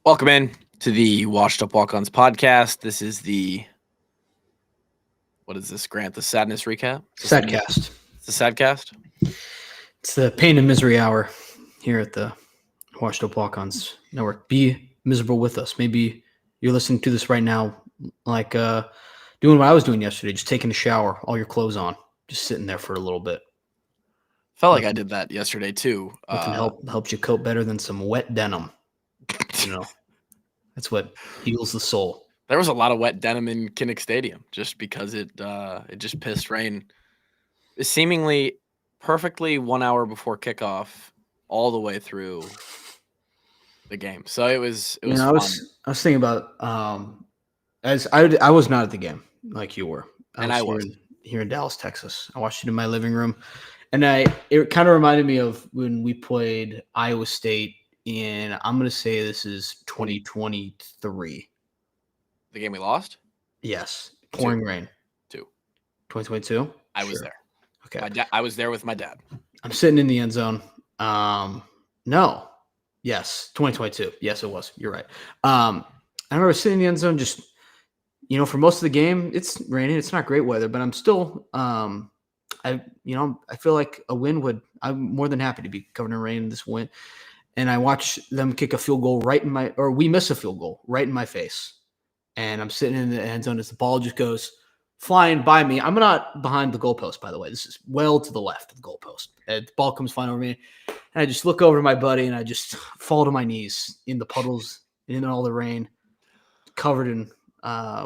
Welcome in to the Washed Up Walk-Ons podcast. This is what is this, Grant? The sadness recap? Sadcast. It's the sadcast? It's the pain and misery hour here at the Washed Up Walk-Ons Network. Be miserable with us. Maybe you're listening to this right now, like doing what I was doing yesterday, just taking a shower, all your clothes on, just sitting there for a little bit. Felt like I did that yesterday too. Nothing helps you cope better than some wet denim. That's what heals the soul. There was a lot of wet denim in Kinnick Stadium just because it just pissed rain. Seemingly perfectly 1 hour before kickoff, all the way through the game. So it was fun. I was thinking about as I was not at the game like you were. I was here in Dallas, Texas. I watched it in my living room, and it kind of reminded me of when we played Iowa State in, I'm going to say this is 2023. The game we lost? Yes. Pouring rain. 2022? I was there. Okay. I was there with my dad. I'm sitting in the end zone. No. Yes. 2022. Yes, it was. You're right. I remember sitting in the end zone just, for most of the game, it's raining. It's not great weather, but I'm still, I feel like I'm more than happy to be covered in rain this win. And I watch them kick a field goal we miss a field goal right in my face. And I'm sitting in the end zone as the ball just goes flying by me. I'm not behind the goalpost, by the way. This is well to the left of the goalpost. And the ball comes flying over me. And I just look over to my buddy and I just fall to my knees in the puddles, in all the rain, covered in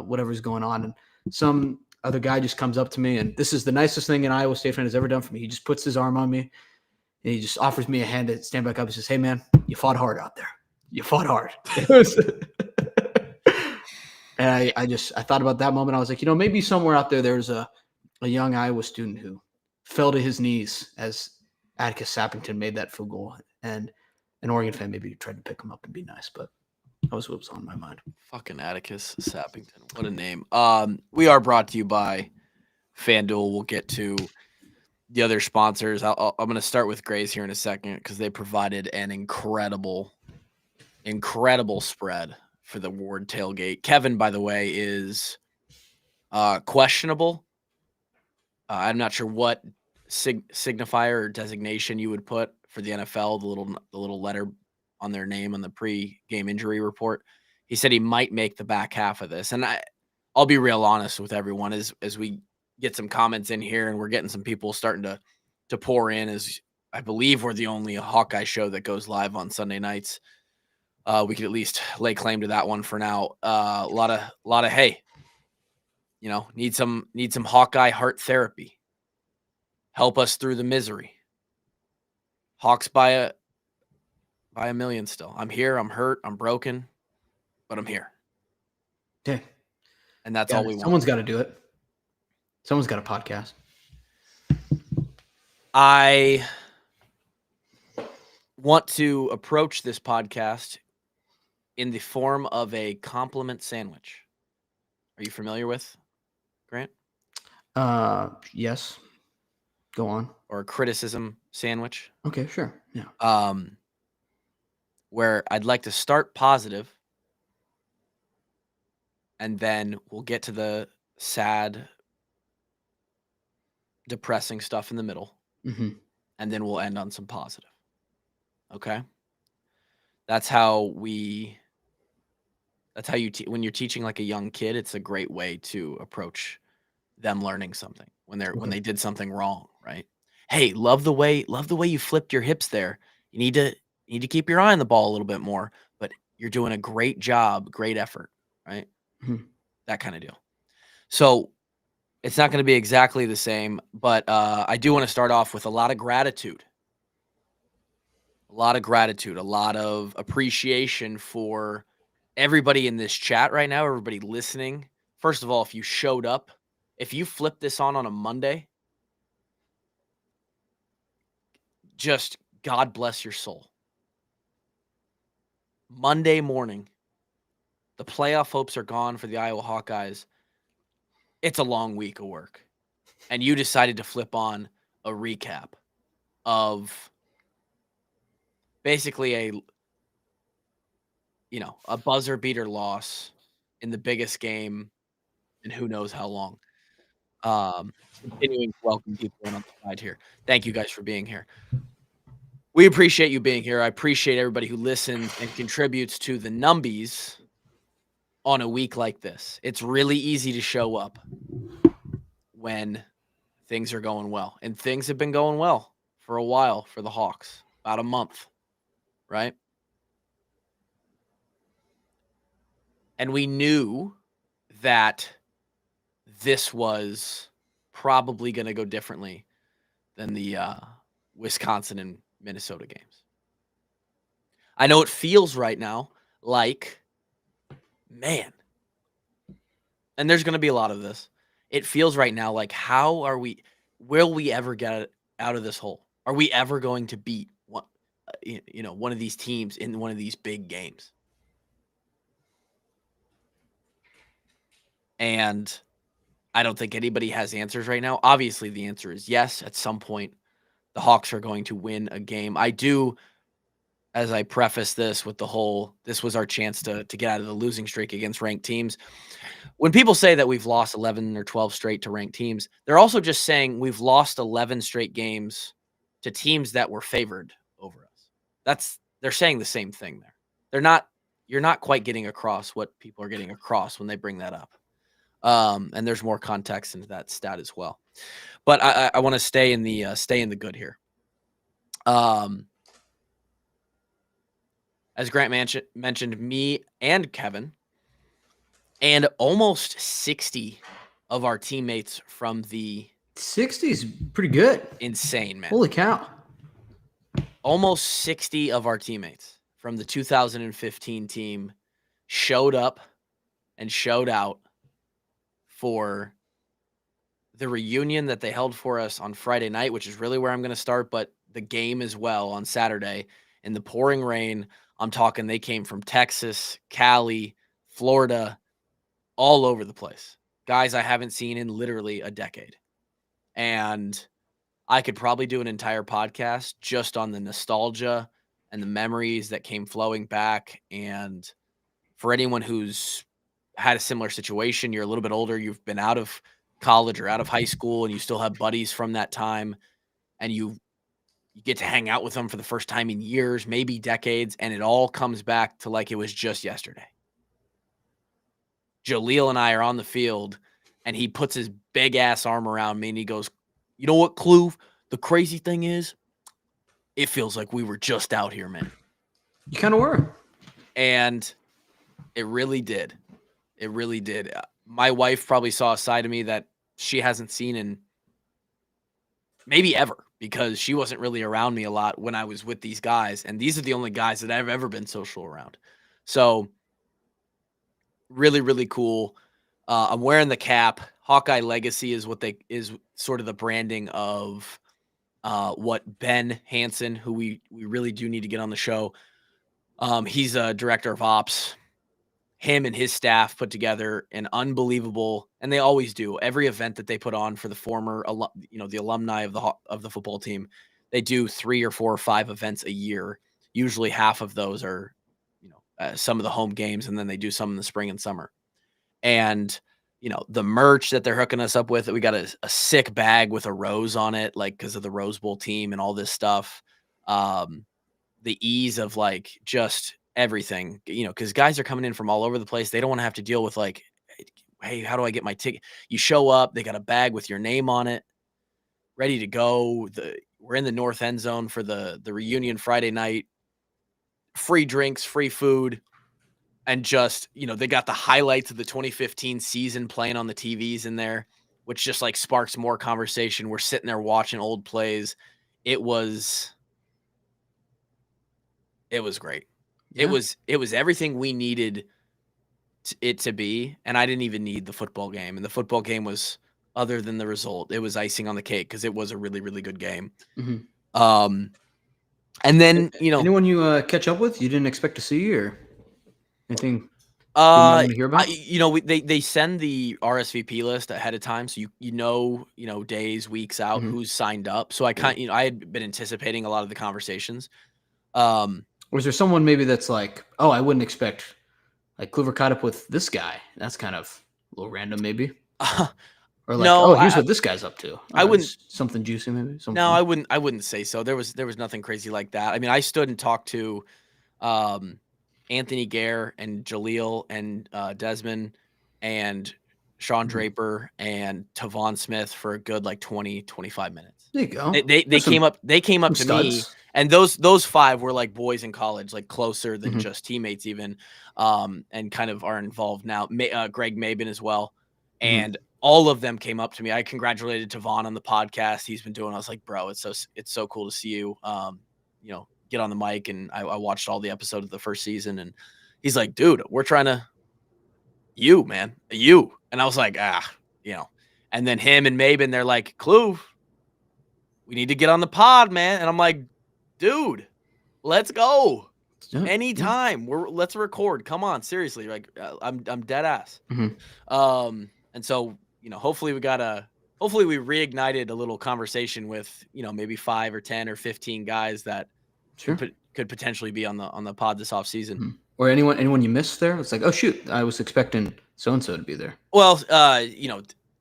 whatever's going on. And some other guy just comes up to me, and this is the nicest thing an Iowa State fan has ever done for me. He just puts his arm on me. And he just offers me a hand to stand back up. He says, "Hey, man, you fought hard out there. You fought hard." And I thought about that moment. I was like, maybe somewhere out there's a young Iowa student who fell to his knees as Atticus Sappington made that field goal. And an Oregon fan maybe tried to pick him up and be nice, but that was what was on my mind. Fucking Atticus Sappington. What a name. We are brought to you by FanDuel. We'll get to the other sponsors. I'm going to start with Grays here in a second because they provided an incredible spread for the Ward tailgate. Kevin, by the way, is questionable. I'm not sure what signifier or designation you would put for the NFL, the little letter on their name on the pre-game injury report. He said he might make the back half of this. And I'll be real honest with everyone as we get some comments in here, and we're getting some people starting to pour in, as I believe we're the only Hawkeye show that goes live on Sunday nights. We could at least lay claim to that one for now. A lot of hey, need some Hawkeye heart therapy. Help us through the misery. Hawks by a million still. I'm here. I'm hurt. I'm broken, but I'm here. Yeah, and that's all we want. Someone's got to do it. Someone's got a podcast. I want to approach this podcast in the form of a compliment sandwich. Are you familiar with, Grant? Yes. Go on. Or a criticism sandwich. Okay, sure. Yeah. Where I'd like to start positive, and then we'll get to the sad, depressing stuff in the middle, and then we'll end on some positive. Okay? That's how you when you're teaching like a young kid, it's a great way to approach them learning something when they did something wrong, right? Hey, love the way you flipped your hips there. You need to keep your eye on the ball a little bit more, but you're doing a great job, great effort, right? That kind of deal. So it's not going to be exactly the same, but I do want to start off with a lot of gratitude. A lot of appreciation for everybody in this chat right now, everybody listening. First of all, if you showed up, if you flipped this on a Monday, just God bless your soul. Monday morning, the playoff hopes are gone for the Iowa Hawkeyes. It's a long week of work. And you decided to flip on a recap of basically a buzzer beater loss in the biggest game in who knows how long. Continuing to welcome people in on the side here. Thank you guys for being here. We appreciate you being here. I appreciate everybody who listens and contributes to the numbies on a week like this. It's really easy to show up when things are going well, and things have been going well for a while for the Hawks, about a month, right? And we knew that this was probably going to go differently than the Wisconsin and Minnesota games. I know it feels right now like, man, and there's going to be a lot of this. It feels right now like, will we ever get out of this hole? Are we ever going to beat one of these teams in one of these big games? And I don't think anybody has answers right now. Obviously, the answer is yes. At some point, the Hawks are going to win a game. I do, as I preface this with this was our chance to get out of the losing streak against ranked teams. When people say that we've lost 11 or 12 straight to ranked teams, they're also just saying we've lost 11 straight games to teams that were favored over us. They're saying the same thing there. You're not quite getting across what people are getting across when they bring that up. And there's more context into that stat as well. But I want to stay in the good here. As Grant mentioned, me and Kevin, and almost 60 of our teammates from the 60 is pretty good. Insane, man. Holy cow. Almost 60 of our teammates from the 2015 team showed up and showed out for the reunion that they held for us on Friday night, which is really where I'm going to start, but the game as well on Saturday in the pouring rain. I'm talking they came from Texas, Cali, Florida, all over the place. Guys I haven't seen in literally a decade. And I could probably do an entire podcast just on the nostalgia and the memories that came flowing back. And for anyone who's had a similar situation, you're a little bit older, you've been out of college or out of high school, and you still have buddies from that time, and you get to hang out with them for the first time in years, maybe decades, and it all comes back to like it was just yesterday. Jaleel and I are on the field, and he puts his big-ass arm around me, and he goes, "You know what, Kluve? The crazy thing is, it feels like we were just out here, man." You kind of were. And it really did. It really did. My wife probably saw a side of me that she hasn't seen in maybe ever, because she wasn't really around me a lot when I was with these guys. And these are the only guys that I've ever been social around. So really, really cool. I'm wearing the cap. Hawkeye Legacy is is sort of the branding of what Ben Hansen, who we really do need to get on the show. He's a director of ops. Him and his staff put together an unbelievable, and they always do, every event that they put on for the former, the alumni of the football team. They do 3 or 4 or 5 events a year. Usually half of those are, some of the home games, and then they do some in the spring and summer. And the merch that they're hooking us up with, we got a sick bag with a rose on it, like because of the Rose Bowl team and all this stuff. The ease of like just everything, because guys are coming in from all over the place. They don't want to have to deal with like, hey, how do I get my ticket? You show up, they got a bag with your name on it, ready to go. We're in the north end zone for the reunion Friday night. Free drinks, free food, and just, they got the highlights of the 2015 season playing on the TVs in there, which just like sparks more conversation. We're sitting there watching old plays. It was great. Yeah. It was everything we needed it to be, and I didn't even need the football game. And the football game was, other than the result, it was icing on the cake because it was a really, really good game. Mm-hmm. And then, anyone you catch up with, you didn't expect to see, or anything you want to hear about? They send the RSVP list ahead of time, so days, weeks out, mm-hmm. who's signed up. So I had been anticipating a lot of the conversations. Well, Or is there someone maybe that's like, oh, I wouldn't expect like Kluver caught up with this guy. That's kind of a little random, maybe. Or like, No, oh, here's what this guy's up to. I wouldn't. Something juicy, maybe. Something No, I wouldn't say so. There was nothing crazy like that. I mean, I stood and talked to Anthony Gare and Jaleel and Desmond and Sean Draper and Tavon Smith for a good like 20, 25 minutes. There you go. They came up to studs. me, and those five were like boys in college, like closer than just teammates even, and kind of are involved now. Greg Mabin as well. And all of them came up to me. I congratulated Tavon on the podcast he's been doing. I was like, bro, it's so cool to see you, get on the mic. And I watched all the episodes of the first season, and he's like, dude, we're trying to you. And I was like, and then him and Mabin, they're like, Clue, we need to get on the pod, man. And I'm like, dude, let's go. Anytime. Let's record. Come on, seriously. Like I'm dead ass. And so, hopefully we reignited a little conversation with, maybe 5 or 10 or 15 guys that could potentially be on the pod this off season. Or anyone you missed there? It's like, oh shoot, I was expecting so-and-so to be there. Well,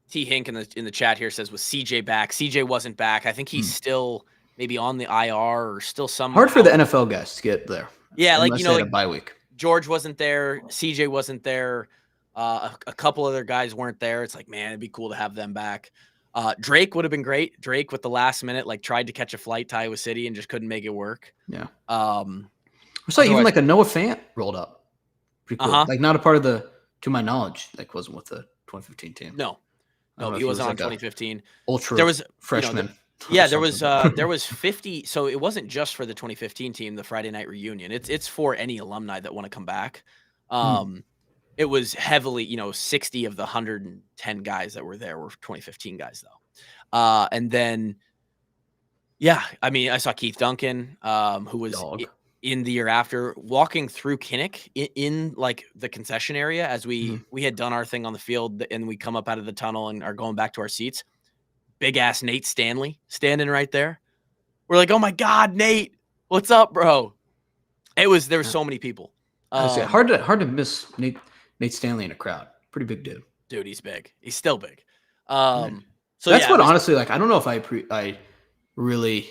T Hink in the chat here says, was CJ back? CJ wasn't back. I think he's still maybe on the IR or still somehow. Hard for the NFL guys to get there. Yeah, like a bye week. George wasn't there. CJ wasn't there. A couple other guys weren't there. It's like, man, it'd be cool to have them back. Drake would have been great. Drake with the last minute, like tried to catch a flight to Iowa City and just couldn't make it work. Yeah. I saw even like a Noah Fant rolled up. Pretty cool. Like not a part of to my knowledge, like wasn't with the 2015 team. No, he wasn't on 2015. Ultra there was freshman. There was 50. So it wasn't just for the 2015 team, the Friday night reunion. It's for any alumni that want to come back. It was heavily, 60 of the 110 guys that were there were 2015 guys though. And then, I saw Keith Duncan, who was in the year after, walking through Kinnick in like the concession area as we had done our thing on the field, and we come up out of the tunnel and are going back to our seats. Big ass Nate Stanley standing right there. We're like, oh my God, Nate, what's up, bro? There were so many people. Hard to miss Nate Stanley in a crowd. Pretty big dude. Dude, he's big. He's still big. So that's honestly, like, I don't know if I really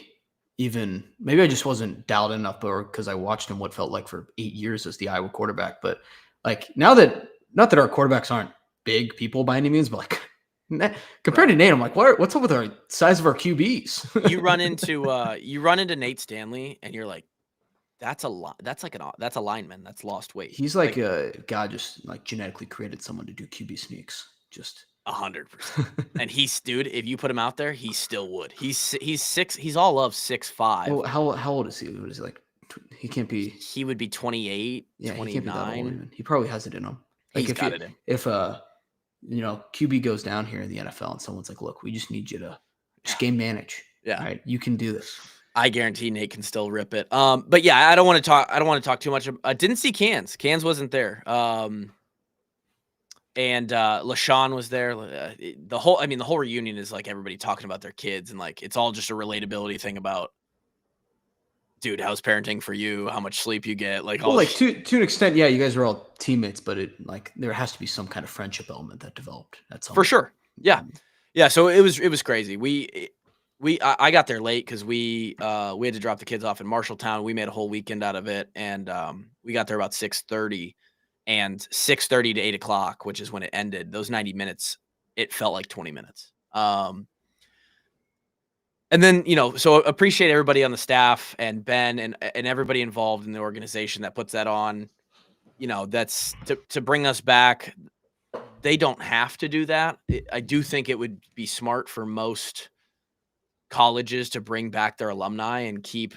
even, maybe I just wasn't dialed enough, or because I watched him what felt like for 8 years as the Iowa quarterback. But like now that, not that our quarterbacks aren't big people by any means, but like compared to Nate, I'm like, what's up with our size of our QBs? you run into Nate Stanley and you're like, that's a lineman that's lost weight. He's like God just like genetically created someone to do QB sneaks. Just 100%. And dude, if you put him out there, he still would. He's 6. He's all of 6'5". Well, how old is he? What is he like? He can't be. He would be 28, 29. He can't be that old. He probably has it in him. Like He's got it in. If QB goes down here in the NFL and someone's like, look, we just need you to just game manage. Yeah. All right, you can do this. I guarantee Nate can still rip it. But yeah, I don't want to talk too much. I didn't see Cans. Cans wasn't there. And LaShawn was there. The whole reunion is like everybody talking about their kids, and like it's all just a relatability thing about, dude, how's parenting for you? How much sleep you get? Like, well, like to an extent, yeah, you guys are all teammates, but there has to be some kind of friendship element that developed at some for point. Sure. Yeah. So it was crazy. I got there late because we had to drop the kids off in Marshalltown. We made a whole weekend out of it, and we got there about 6:30, and 6:30 to 8 o'clock, which is when it ended. Those 90 minutes, it felt like 20 minutes. And then so appreciate everybody on the staff and Ben and everybody involved in the organization that puts that on. That's to bring us back. They don't have to do that. I do think it would be smart for most colleges to bring back their alumni and keep,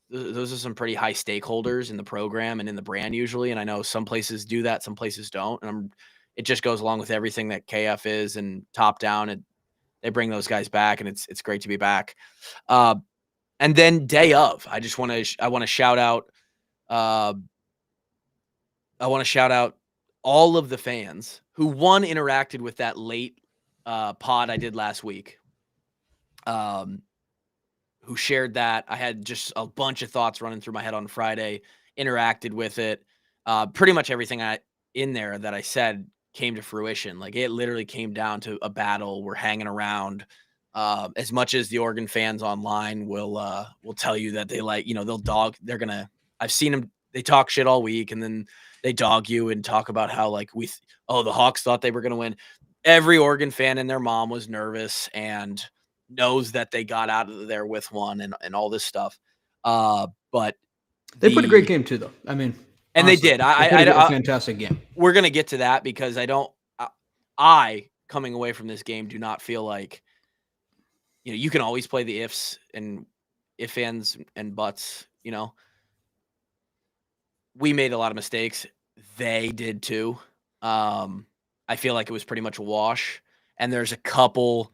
those are some pretty high stakeholders in the program and in the brand usually. And I know some places do that, some places don't. And it just goes along with everything that KF is and top down, and they bring those guys back, and it's great to be back. And then day of, I want to shout out, all of the fans who interacted with that late pod I did last week. who shared that. I had just a bunch of thoughts running through my head on Friday, interacted with it. Pretty much everything in there that I said came to fruition. Like, it literally came down to a battle. We're hanging around. As much as the Oregon fans online will tell you that they they'll dog. I've seen them. They talk shit all week, and then they dog you and talk about how the Hawks thought they were going to win. Every Oregon fan and their mom was nervous and knows that they got out of there with one and all this stuff. But they put a great game too, though. I mean, and honestly, they did. They put a fantastic game. We're going to get to that because I coming away from this game do not feel like, you can always play the ifs and ands and buts, we made a lot of mistakes. They did too. I feel like it was pretty much a wash. And there's a couple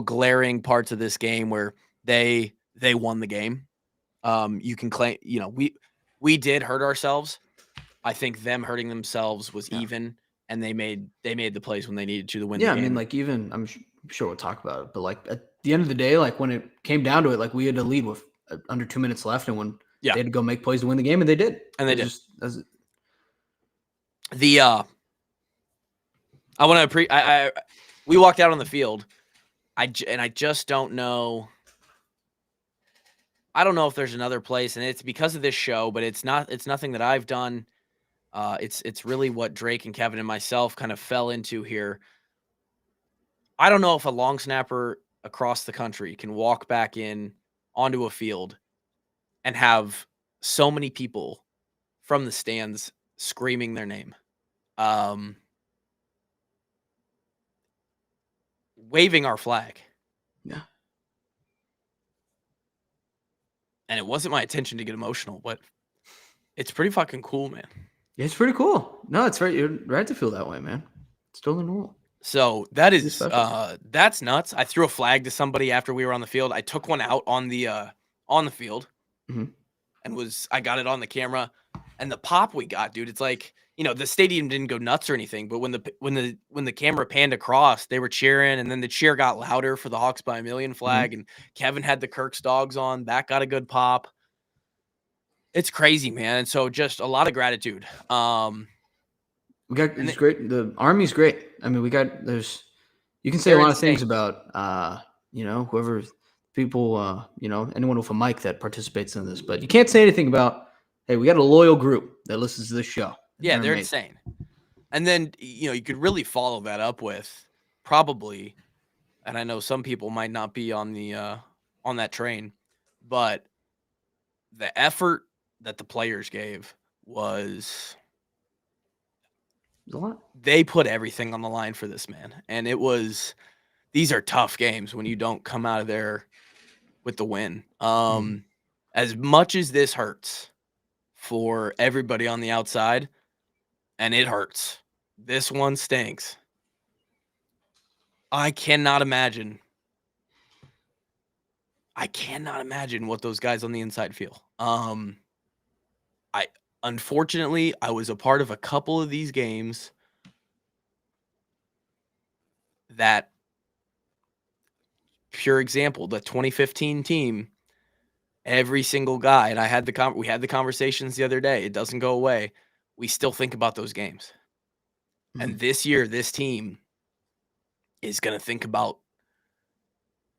glaring parts of this game where they won the game. You can claim, we did hurt ourselves. I think them hurting themselves was even, and they made the plays when they needed to win the game. I mean, like, even I'm sure we'll talk about it, but like at the end of the day, like when it came down to it, like we had to lead with under 2 minutes left, and when they had to go make plays to win the game, and they did. And they did. I want to we walked out on the field. I just don't know. I don't know if there's another place, and it's because of this show, but it's nothing that I've done. It's really what Drake and Kevin and myself kind of fell into here. I don't know if a long snapper across the country can walk back in onto a field and have so many people from the stands screaming their name. Waving our flag. Yeah. And it wasn't my intention to get emotional, but it's pretty fucking cool, man. Yeah, it's pretty cool. No, it's right. You're right to feel that way, man. It's totally normal. So that is that's nuts. I threw a flag to somebody after we were on the field. I took one out on the field, and I got it on the camera, and the pop we got, dude. It's like, the stadium didn't go nuts or anything, but when the camera panned across, they were cheering, and then the cheer got louder for the Hawks by a million flag, and Kevin had the Kirk's dogs on. That got a good pop. It's crazy, man. And so just a lot of gratitude. It's great. The Army's great. I mean, you can say a lot of things about, whoever people, anyone with a mic that participates in this, but you can't say anything about, hey, we got a loyal group that listens to this show. Yeah, they're insane. And then, you could really follow that up with probably, and I know some people might not be on that train, but the effort that the players gave was a lot. They put everything on the line for this, man. And these are tough games when you don't come out of there with the win. As much as this hurts for everybody on the outside, and it hurts, this one stinks. I cannot imagine what those guys on the inside feel. Unfortunately, I was a part of a couple of these games that, pure example, the 2015 team, every single guy, and we had the conversations the other day. It doesn't go away. We still think about those games. And this year, this team is going to think about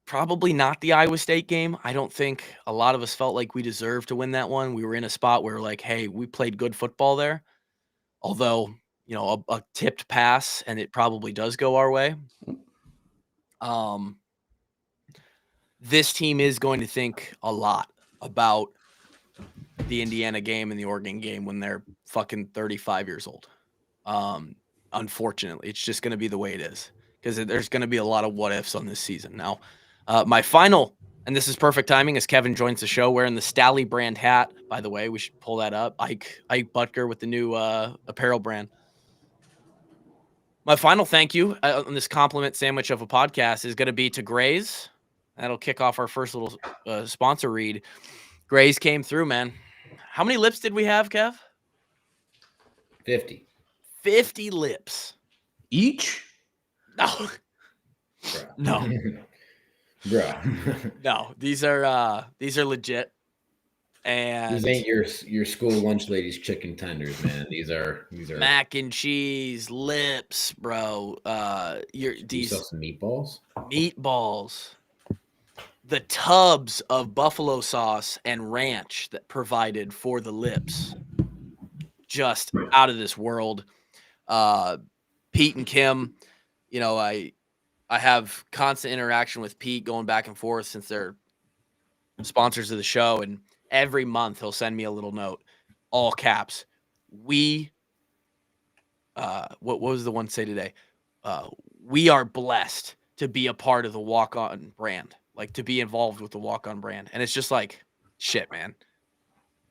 probably not the Iowa State game. I don't think a lot of us felt like we deserved to win that one. We were in a spot where, like, hey, we played good football there. Although, a tipped pass, and it probably does go our way. This team is going to think a lot about the Indiana game and the Oregon game when they're fucking 35 years old. Unfortunately, it's just going to be the way it is, because there's going to be a lot of what ifs on this season. Now, my final, and this is perfect timing as Kevin joins the show wearing the Stally brand hat. By the way, we should pull that up. Ike Butker with the new apparel brand. My final thank you on this compliment sandwich of a podcast is going to be to Grays. That'll kick off our first little sponsor read. Grays came through, man. How many lips did we have, Kev? 50. 50 lips. Each? No. No. bro. No, these are legit. And These ain't your school lunch lady's chicken tenders, man. These are mac and cheese, lips, bro. These some meatballs. meatballs, the tubs of buffalo sauce and ranch that provided for the lips, just out of this world. Pete and Kim, I have constant interaction with Pete going back and forth since they're sponsors of the show, and every month he'll send me a little note, all caps. What was the one say today? We are blessed to be a part of the Walk On brand, like to be involved with the Walk On brand. And it's just like, shit, man.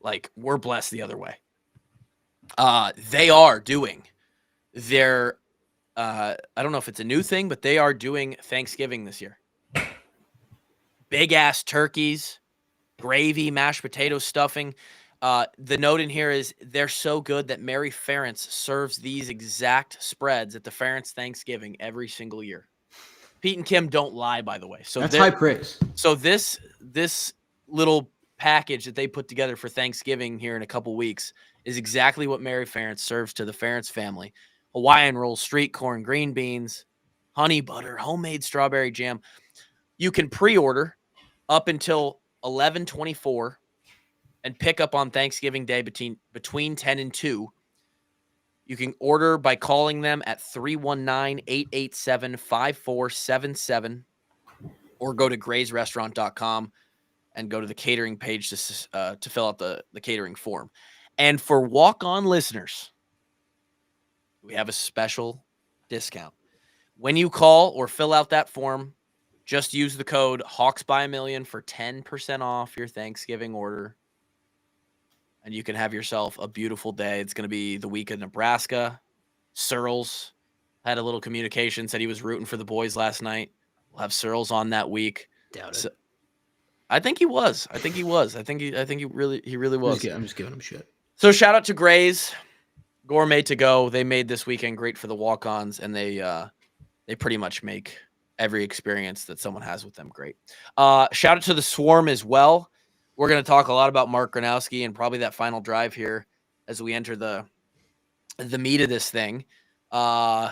Like, we're blessed the other way. They are doing their, I don't know if it's a new thing, but they are doing Thanksgiving this year. Big ass turkeys, gravy, mashed potato stuffing. The note in here is they're so good that Mary Ferentz serves these exact spreads at the Ferentz Thanksgiving every single year. Pete and Kim don't lie, by the way. So that's high praise. So this little package that they put together for Thanksgiving here in a couple weeks is exactly what Mary Ferentz serves to the Ferentz family. Hawaiian rolls, street corn, green beans, honey butter, homemade strawberry jam. You can pre-order up until 11/24 and pick up on Thanksgiving Day between 10 and 2. You can order by calling them at 319-887-5477 or go to graysrestaurant.com and go to the catering page to fill out the catering form. And for walk-on listeners, we have a special discount. When you call or fill out that form, just use the code HawksByAMillion for 10% off your Thanksgiving order. And you can have yourself a beautiful day. It's going to be the week of Nebraska. Searles had a little communication, said he was rooting for the boys last night. We'll have Searles on that week. Doubt it. So, I think he was. I think he really was. I'm just giving him shit. So shout out to Grays, Gourmet to Go. They made this weekend great for the walk-ons, and they pretty much make every experience that someone has with them great. Shout out to the Swarm as well. We're going to talk a lot about Mark Gronowski and probably that final drive here as we enter the meat of this thing. And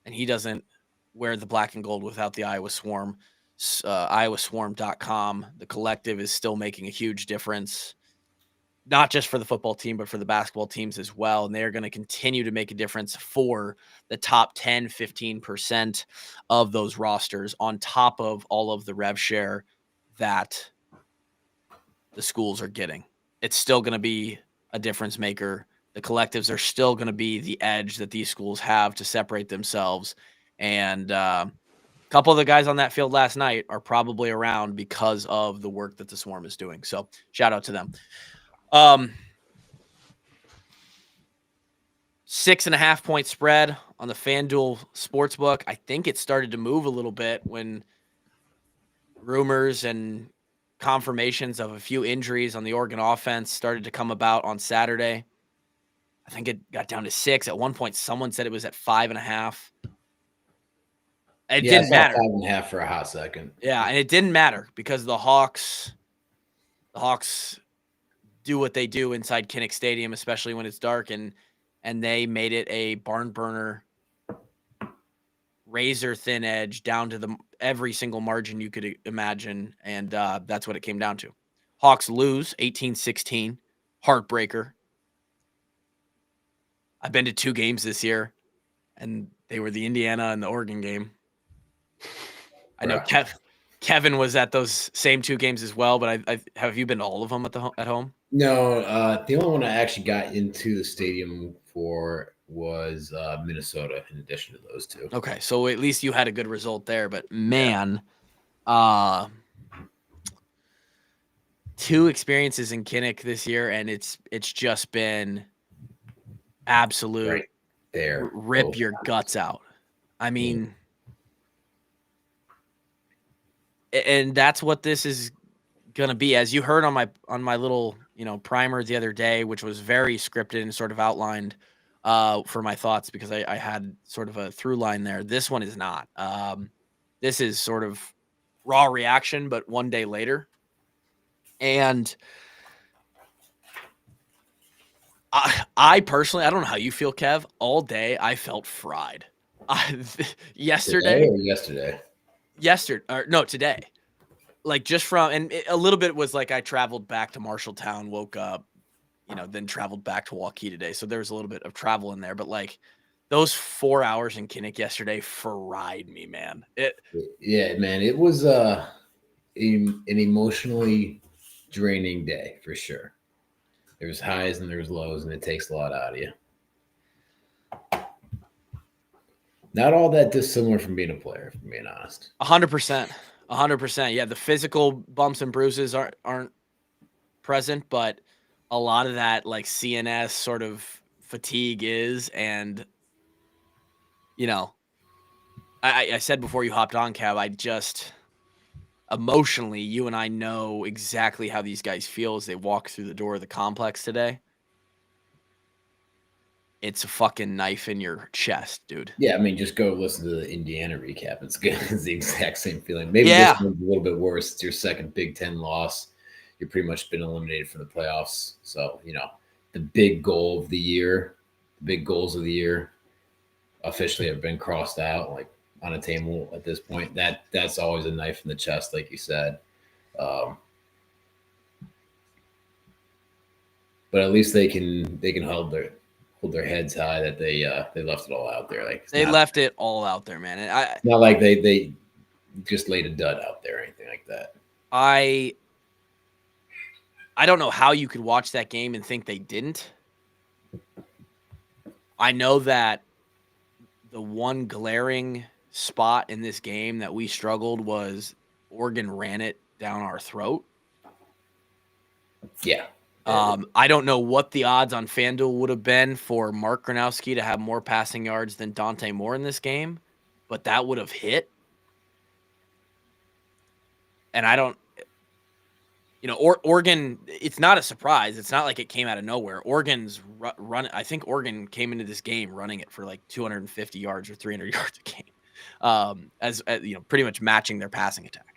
he doesn't wear the black and gold without the Iowa Swarm. iowaswarm.com. The collective is still making a huge difference, not just for the football team, but for the basketball teams as well. And they're going to continue to make a difference for the top 10, 15% of those rosters on top of all of the rev share that the schools are getting. It's still going to be a difference maker. The collectives are still going to be the edge that these schools have to separate themselves. And a couple of the guys on that field last night are probably around because of the work that the Swarm is doing. So shout out to them. 6.5 point spread on the FanDuel Sportsbook. I think it started to move a little bit when rumors and confirmations of a few injuries on the Oregon offense started to come about on Saturday. I think it got down to 6. At one point, someone said it was at 5.5. It didn't matter. 5.5 for a hot second. Yeah, and it didn't matter because the Hawks do what they do inside Kinnick Stadium, especially when it's dark, and they made it a barn burner, razor thin edge down to every single margin you could imagine, and that's what it came down to. Hawks lose 18-16, heartbreaker. I've been to 2 games this year, and they were the Indiana and the Oregon game. I know Kevin was at those same 2 games as well, but have you been to all of them at home? No, the only one I actually got into the stadium for was Minnesota in addition to those 2. Okay, so at least you had a good result there, but man, 2 experiences in Kinnick this year, and it's just been absolute right there. Rip your guts out. I mean, and that's what this is going to be. As you heard on my little, primer the other day, which was very scripted and sort of outlined for my thoughts because I had sort of a through line there. This one is not. This is sort of raw reaction, but one day later. And I personally, I don't know how you feel, Kev. All day I felt fried. Today or yesterday? Today. Like just from, and a little bit was like I traveled back to Marshalltown, woke up, then traveled back to Waukee today. So there was a little bit of travel in there, but like those 4 hours in Kinnick yesterday fried me, man. Yeah, man, it was an emotionally draining day for sure. There was highs and there was lows, and it takes a lot out of you. Not all that dissimilar from being a player, if I'm being honest. 100%. 100%. Yeah, the physical bumps and bruises aren't present, but a lot of that like CNS sort of fatigue is. And, I said before you hopped on, Cab, I just emotionally, you and I know exactly how these guys feel as they walk through the door of the complex today. It's a fucking knife in your chest, dude. Yeah, I mean, just go listen to the Indiana recap. It's good. It's the exact same feeling. Maybe this one's a little bit worse. It's your second Big Ten loss. You're pretty much been eliminated from the playoffs. So, the big goal of the year, the big goals of the year officially have been crossed out, like unattainable at this point. That's always a knife in the chest, like you said. But at least they can hold their heads high that they left it all out there. Like they left it all out there, man. And it's not like they just laid a dud out there or anything like that. I don't know how you could watch that game and think they didn't. I know that the one glaring spot in this game that we struggled was Oregon ran it down our throat. Yeah. I don't know what the odds on FanDuel would have been for Mark Gronowski to have more passing yards than Dante Moore in this game, but that would have hit. And I don't, Oregon, it's not a surprise. It's not like it came out of nowhere. Oregon's run. I think Oregon came into this game running it for like 250 yards or 300 yards a game, as pretty much matching their passing attack.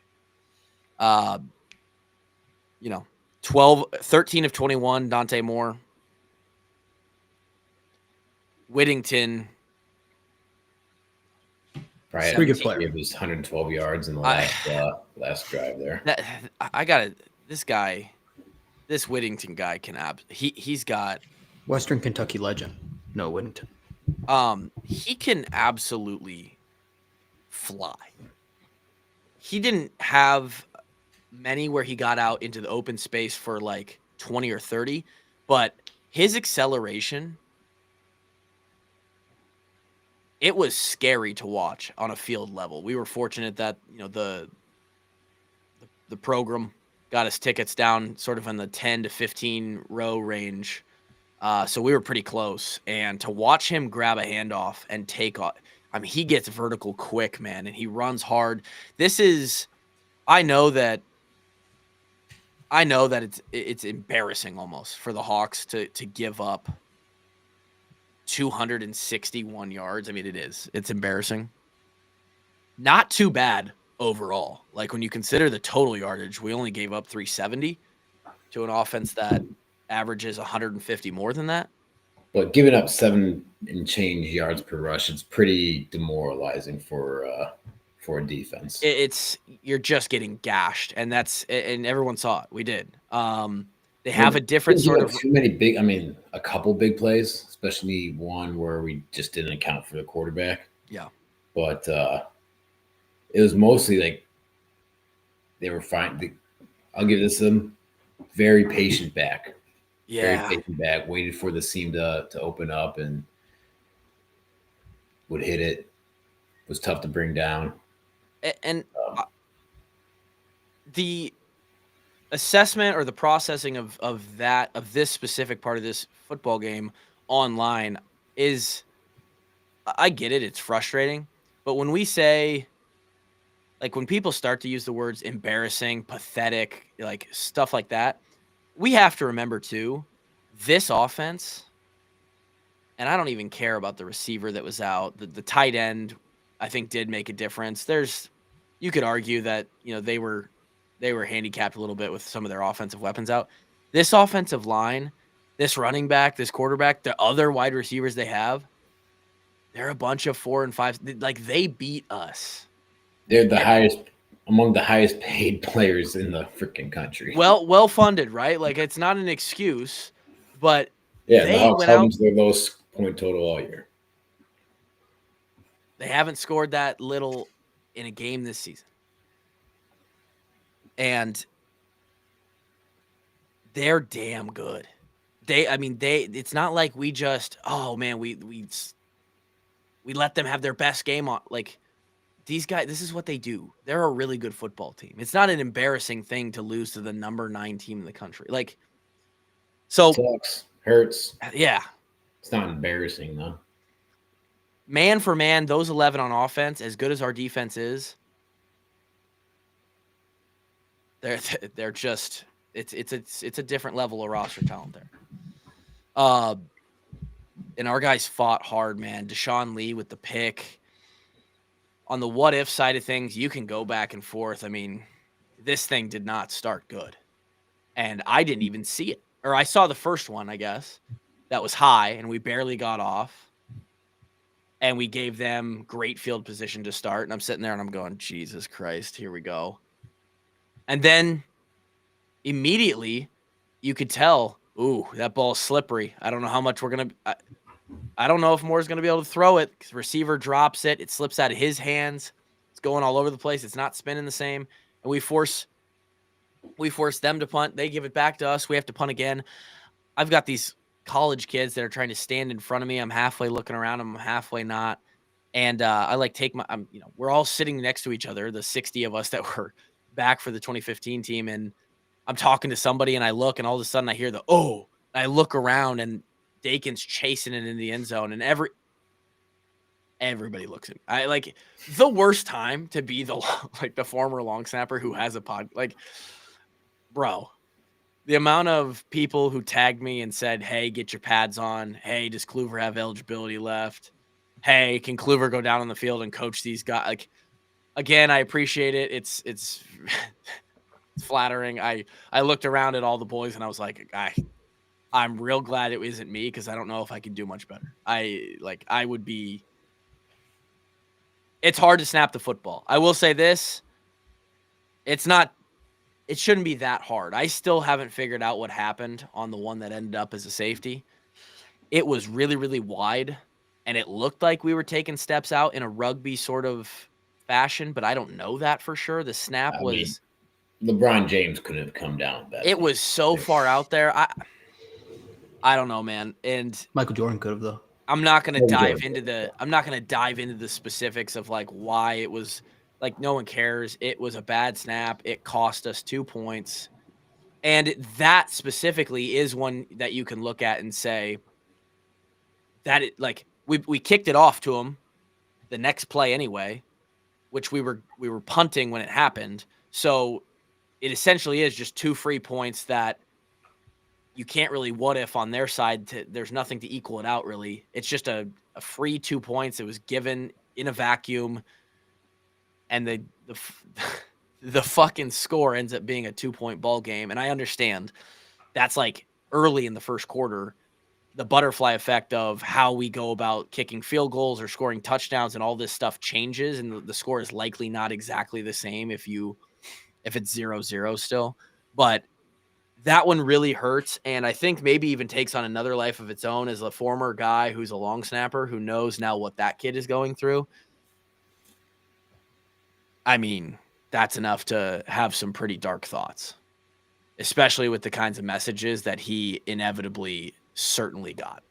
13 of 21, Dante Moore. Whittington. Right. Pretty good player. It was 112 yards in the last drive there. This Whittington guy can he's got Western Kentucky legend. No, Whittington. He can absolutely fly. He didn't have many where he got out into the open space for like 20 or 30, but his acceleration, it was scary to watch on a field level. We were fortunate that, the program got us tickets down sort of in the 10 to 15 row range. So we were pretty close, and to watch him grab a handoff and take off, I mean, he gets vertical quick, man, and he runs hard. I know that it's embarrassing almost for the Hawks to give up 261 yards. I mean, it's embarrassing. Not too bad overall. Like when you consider the total yardage, we only gave up 370 to an offense that averages 150 more than that. But giving up 7 and change yards per rush, it's pretty demoralizing for a defense. You're just getting gashed, and everyone saw it. We did. They have a different sort of too many a couple big plays, especially one where we just didn't account for the quarterback. Yeah. But it was mostly like they were fine. I'll give this them very patient back. Yeah. Very patient back, waited for the seam to open up and would hit it. It was tough to bring down. And the assessment or the processing of this specific part of this football game online is, I get it. It's frustrating. But when we say, like when people start to use the words embarrassing, pathetic, like stuff like that, we have to remember too, this offense, and I don't even care about the receiver that was out. The tight end, I think, did make a difference. There's you could argue that, they were handicapped a little bit with some of their offensive weapons out. This offensive line, this running back, this quarterback, the other wide receivers they have, they're a bunch of 4 and 5. Like, they beat us. They're among the highest paid players in the freaking country. Well funded, right? Like, it's not an excuse, but yeah, they the Hawks went out. held their lowest point total all year. They haven't scored that little in a game this season. And they're damn good. It's not like we just, oh man, we let them have their best game on. Like, these guys, this is what they do. They're a really good football team. It's not an embarrassing thing to lose to the number 9 team in the country. Like, so sucks, hurts. Yeah. It's not embarrassing though. Man for man, those 11 on offense, as good as our defense is, they're just it's a different level of roster talent there. And our guys fought hard, man. Deshaun Lee with the pick. On the what if side of things, you can go back and forth. I mean, this thing did not start good. And I didn't even see it. Or I saw the first one, I guess. That was high, and we barely got off. And we gave them great field position to start. And I'm sitting there and I'm going, Jesus Christ, here we go. And then immediately you could tell, ooh, that ball's slippery. I don't know how much we're going to I don't know if Moore's going to be able to throw it. Receiver drops it. It slips out of his hands. It's going all over the place. It's not spinning the same. And we force them to punt. They give it back to us. We have to punt again. I've got these college kids that are trying to stand in front of me. I'm halfway looking around. I'm halfway not. And I we're all sitting next to each other, the 60 of us that were back for the 2015 team. And I'm talking to somebody and I look and all of a sudden I hear I look around and Dakin's chasing it in the end zone, and everybody looks at me. I like the worst time to be the former long snapper who has a pod. Like, bro, the amount of people who tagged me and said, "Hey, get your pads on. Hey, does Kluver have eligibility left? Hey, can Kluver go down on the field and coach these guys?" Like, again, I appreciate it. It's it's flattering. I looked around at all the boys and I was like, I'm real glad it isn't me because I don't know if I could do much better. It's hard to snap the football. I will say this. It shouldn't be that hard. I still haven't figured out what happened on the one that ended up as a safety. It was really, really wide, and it looked like we were taking steps out in a rugby sort of fashion, but I don't know that for sure. The snap was... LeBron James couldn't have come down that. It was so far out there. I don't know, man. And Michael Jordan could have, though. I'm not going to dive into the specifics of like why it was like no one cares. It was a bad snap. It cost us 2 points. And that specifically is one that you can look at and say that we kicked it off to him the next play anyway, which we were punting when it happened. So it essentially is just 2 free points that you can't really what if on their side. There's nothing to equal it out, really. It's just a free 2 points. It was given in a vacuum, and the fucking score ends up being a 2-point ball game. And I understand that's like early in the first quarter, the butterfly effect of how we go about kicking field goals or scoring touchdowns and all this stuff changes, and the score is likely not exactly the same if it's 0-0 still. But that one really hurts, and I think maybe even takes on another life of its own as a former guy who's a long snapper who knows now what that kid is going through. I mean, that's enough to have some pretty dark thoughts, especially with the kinds of messages that he inevitably certainly got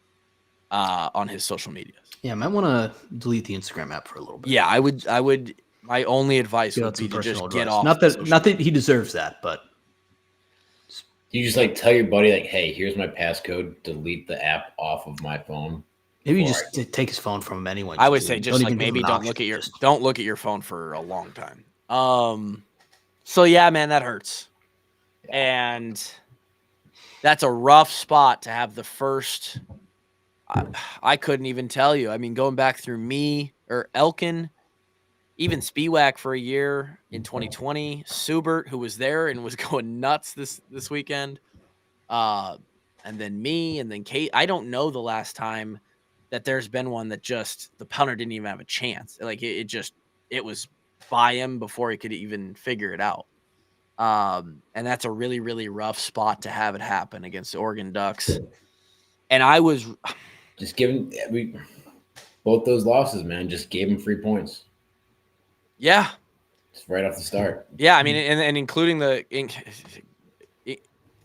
on his social medias. Yeah, I might want to delete the Instagram app for a little bit. Yeah, I would. My only advice would be to just get off. Not that he deserves that, but you just like tell your buddy like, "Hey, here's my passcode. Delete the app off of my phone." Maybe you just take his phone from him anyway. I would say just like maybe don't look at your phone for a long time. So yeah, man, that hurts. Yeah. And that's a rough spot to have the first. I couldn't even tell you. I mean, going back through me or Elkin, even Spiewak for a year in 2020, Subert, who was there and was going nuts this weekend, and then me, and then Kate. I don't know the last time that there's been one that just the punter didn't even have a chance. Like it was by him before he could even figure it out. And that's a really, really rough spot to have it happen against the Oregon Ducks. And I was just giving both those losses, man, just gave them 3 points. Yeah. Just right off the start. Yeah, I mean, and including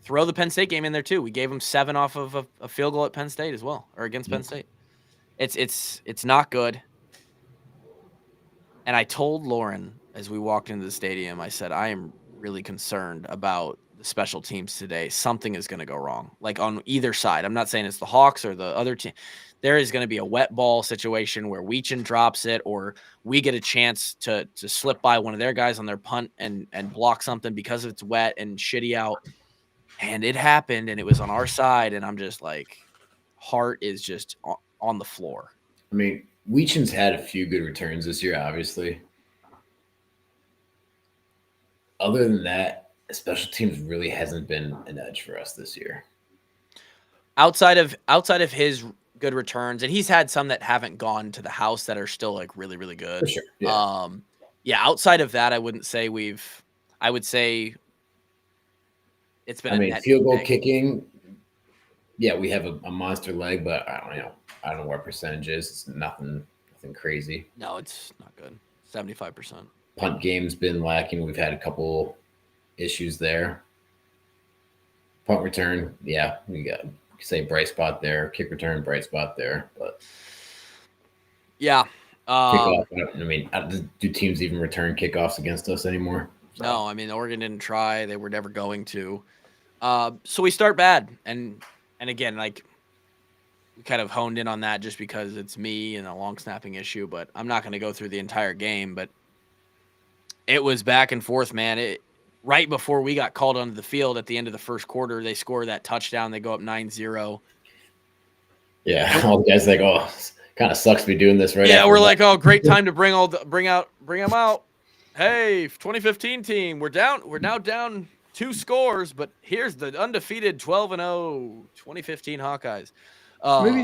throw the Penn State game in there too. We gave them 7 off of a field goal at Penn State as well, or against Penn State. It's not good. And I told Lauren as we walked into the stadium, I said, I am really concerned about the special teams today. Something is going to go wrong, like on either side. I'm not saying it's the Hawks or the other team. There is going to be a wet ball situation where Weechin drops it, or we get a chance to slip by one of their guys on their punt and block something because it's wet and shitty out. And it happened, and it was on our side, and I'm just like, heart is just on the floor. I mean, Weechin's had a few good returns this year, obviously. Other than that, special teams really hasn't been an edge for us this year. Outside of his good returns, and he's had some that haven't gone to the house that are still like really, really good. For sure. Yeah. Outside of that, I would say it's been. I mean, field goal kicking. Yeah, we have a monster leg, but I don't know what percentage is. It's nothing crazy. No, it's not good. 75%. Punt game's been lacking. We've had a couple issues there. Punt return, yeah, we got say bright spot there. Kick return, bright spot there. But yeah, kickoff, I mean, do teams even return kickoffs against us anymore? So. No, I mean Oregon didn't try. They were never going to. So we start bad, and again, like we kind of honed in on that just because it's me and a long snapping issue. But I'm not going to go through the entire game. But it was back and forth, man. Right before we got called onto the field at the end of the first quarter, they score that touchdown. They go up 9-0. Yeah, all the guys like, oh, kind of sucks to be doing this right. Yeah, we're like, oh, great time to bring them out. Hey, 2015 team, we're now down 2 scores, but here's the undefeated 12-0 2015 Hawkeyes.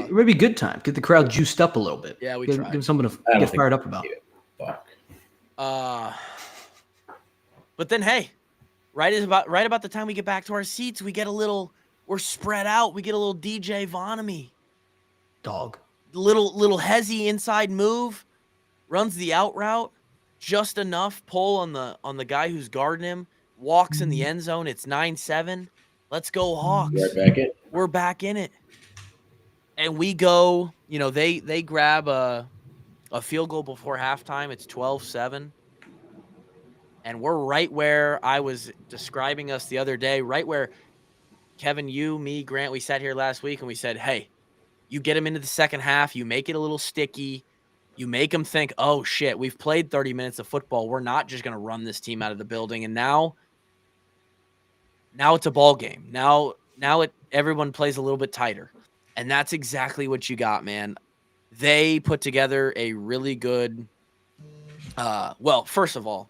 Maybe good time. Get the crowd juiced up a little bit. Yeah, we give tried. them something to get fired up about. Fuck. But then, hey, right about the time we get back to our seats, we're spread out. We get a little DJ Vonamy. Dog. Little hezzy inside move, runs the out route, just enough pull on the guy who's guarding him, walks in the end zone. It's 9-7. Let's go Hawks. We're back in it. And we go, they grab a field goal before halftime. It's 12-7. And we're right where I was describing us the other day, right where Kevin, you, me, Grant, we sat here last week and we said, hey, you get them into the second half, you make it a little sticky, you make them think, oh, shit, we've played 30 minutes of football. We're not just going to run this team out of the building. And now it's a ball game. Now everyone plays a little bit tighter. And that's exactly what you got, man. They put together a really good first of all,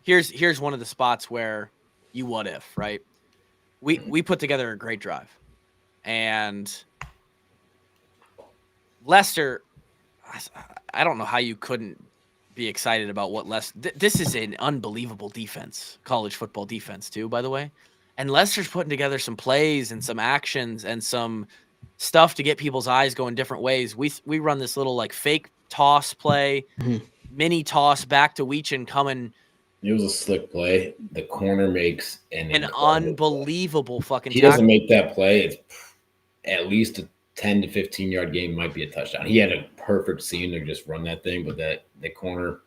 Here's one of the spots where you what if, right? We put together a great drive. And Leicester, I don't know how you couldn't be excited about what Leicester. This is an unbelievable defense, college football defense too, by the way. And Leicester's putting together some plays and some actions and some stuff to get people's eyes going different ways. We run this little like fake toss play, mini toss back to Weechin coming. It was a slick play. The corner makes an unbelievable fucking tackle. He doesn't make that play. It's at least a 10 to 15 yard game, might be a touchdown. He had a perfect scene to just run that thing, but the corner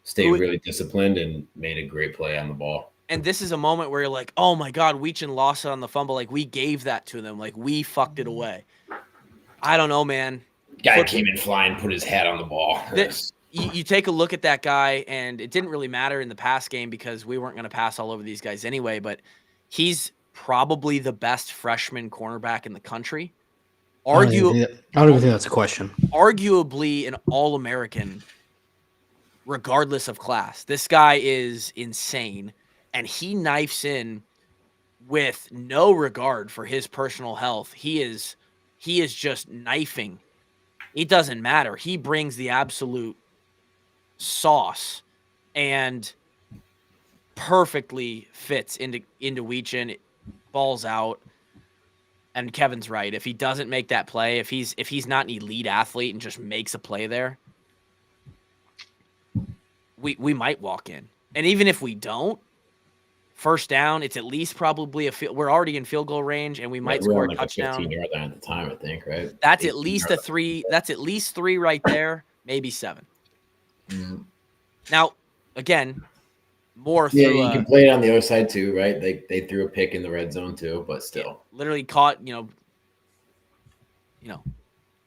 stayed really disciplined and made a great play on the ball. And this is a moment where you're like, oh my God, Weechin lost it on the fumble. Like we gave that to them. Like we fucked it away. I don't know, man. Guy came in flying, put his hat on the ball. You take a look at that guy, and it didn't really matter in the pass game because we weren't going to pass all over these guys anyway, but he's probably the best freshman cornerback in the country. I don't even think that's a question. Arguably an All-American regardless of class. This guy is insane, and he knifes in with no regard for his personal health. He is just knifing. It doesn't matter. He brings the absolute sauce and perfectly fits into Weechin. Balls out. And Kevin's right. If he doesn't make that play, if he's not an elite athlete and just makes a play there, we might walk in. And even if we don't, first down, it's at least probably we're already in field goal range, and we might score a touchdown. 15-yard line at the time, I think, right? That's at least a 3. That's at least 3 right there, maybe 7. Mm-hmm. Now, again, more yeah, through you can play it on the other side too, right? They threw a pick in the red zone too, but still, literally caught.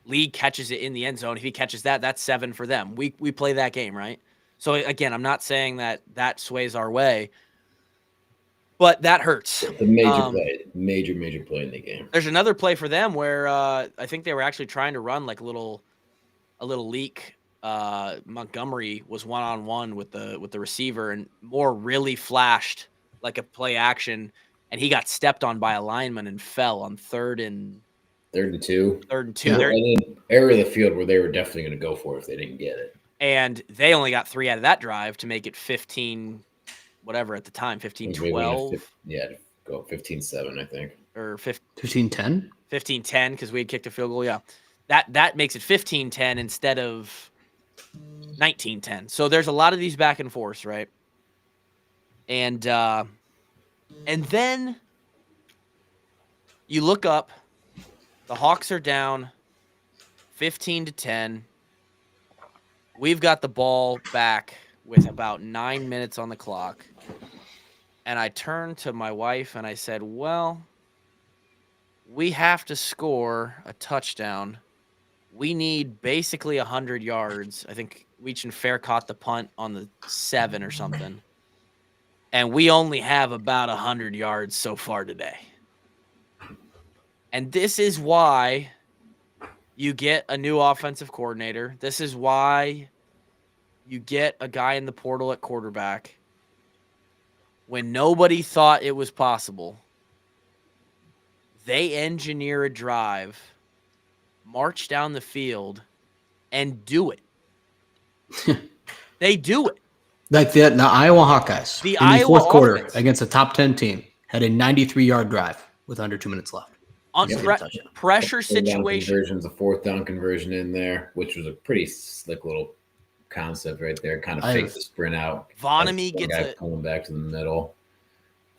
Lee catches it in the end zone. If he catches that, that's 7 for them. We play that game, right? So again, I'm not saying that sways our way, but that hurts. It's a major play, major play in the game. There's another play for them where I think they were actually trying to run like a little leak. Montgomery was one-on-one with the receiver, and Moore really flashed like a play action, and he got stepped on by a lineman and fell on 3rd and 2. Yeah. And then area of the field where they were definitely going to go for it if they didn't get it. And they only got 3 out of that drive to make it 15, whatever at the time, 15-12. Yeah, go 15-7, I think. Or 15-10? 15-10 because we had kicked a field goal. Yeah, that makes it 15-10 instead of 19-10. So there's a lot of these back and forth, right? And then you look up, the Hawks are down 15-10. We've got the ball back with about 9 minutes on the clock. And I turned to my wife and I said, well, we have to score a touchdown. We need basically 100 yards. I think Weechin Fair caught the punt on the 7 or something. And we only have about 100 yards so far today. And this is why you get a new offensive coordinator. This is why you get a guy in the portal at quarterback. When nobody thought it was possible, they engineer a drive, march down the field, and do it. They do it. Like the Iowa Hawkeyes The in the fourth quarter offense. against a top 10 team had a 93-yard drive with under 2 minutes left. On pressure situation. Conversions, a 4th down conversion in there, which was a pretty slick little concept right there. Kind of fake the sprint out. Vonnegut gets it. Pulling back to the middle.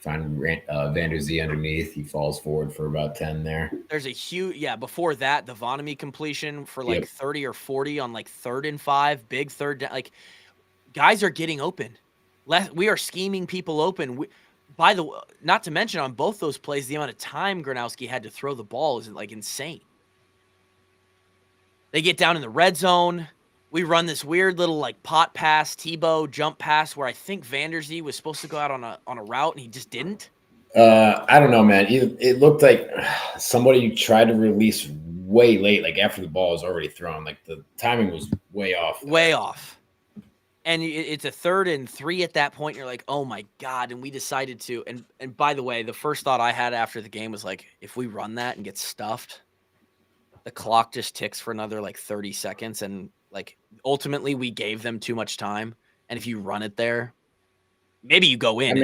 Find Van Der Zee underneath. He falls forward for about 10 there. There's a huge, before that, the Vonnegut completion for like 30 or 40 on like 3rd and 5, big third down. Like, guys are getting open. We are scheming people open. By the way, not to mention on both those plays, the amount of time Gronowski had to throw the ball is like insane. They get down in the red zone. We run this weird little like pot pass, Tebow jump pass where I think Van Der Zee was supposed to go out on a route and he just didn't. I don't know, man. It looked like somebody tried to release way late, like after the ball was already thrown. Like the timing was way off. Way off. And it's a 3rd and 3 at that point. You're like, oh my God. And we decided to. And by the way, the first thought I had after the game was like, if we run that and get stuffed, the clock just ticks for another like 30 seconds. And like ultimately we gave them too much time. And if you run it there, maybe you go in.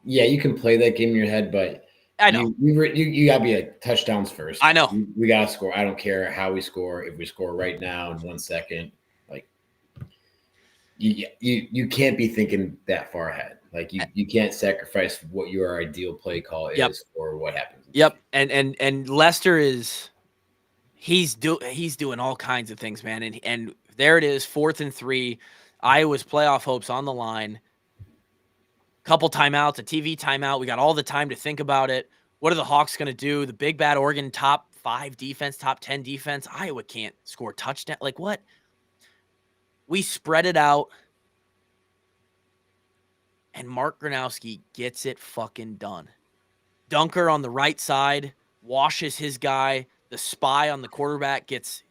Yeah, you can play that game in your head, but I know you gotta be like touchdowns first. I know we gotta score. I don't care how we score. If we score right now in 1 second, like you can't be thinking that far ahead. Like you can't sacrifice what your ideal play call is for what happens. Yep, and Lester is he's doing all kinds of things, man. And there it is, 4th and 3, Iowa's playoff hopes on the line. Couple timeouts, a TV timeout. We got all the time to think about it. What are the Hawks going to do? The big bad Oregon top 5 defense, top 10 defense. Iowa can't score touchdown. Like what? We spread it out. And Mark Gronowski gets it fucking done. Dunker on the right side, washes his guy. the spy on the quarterback gets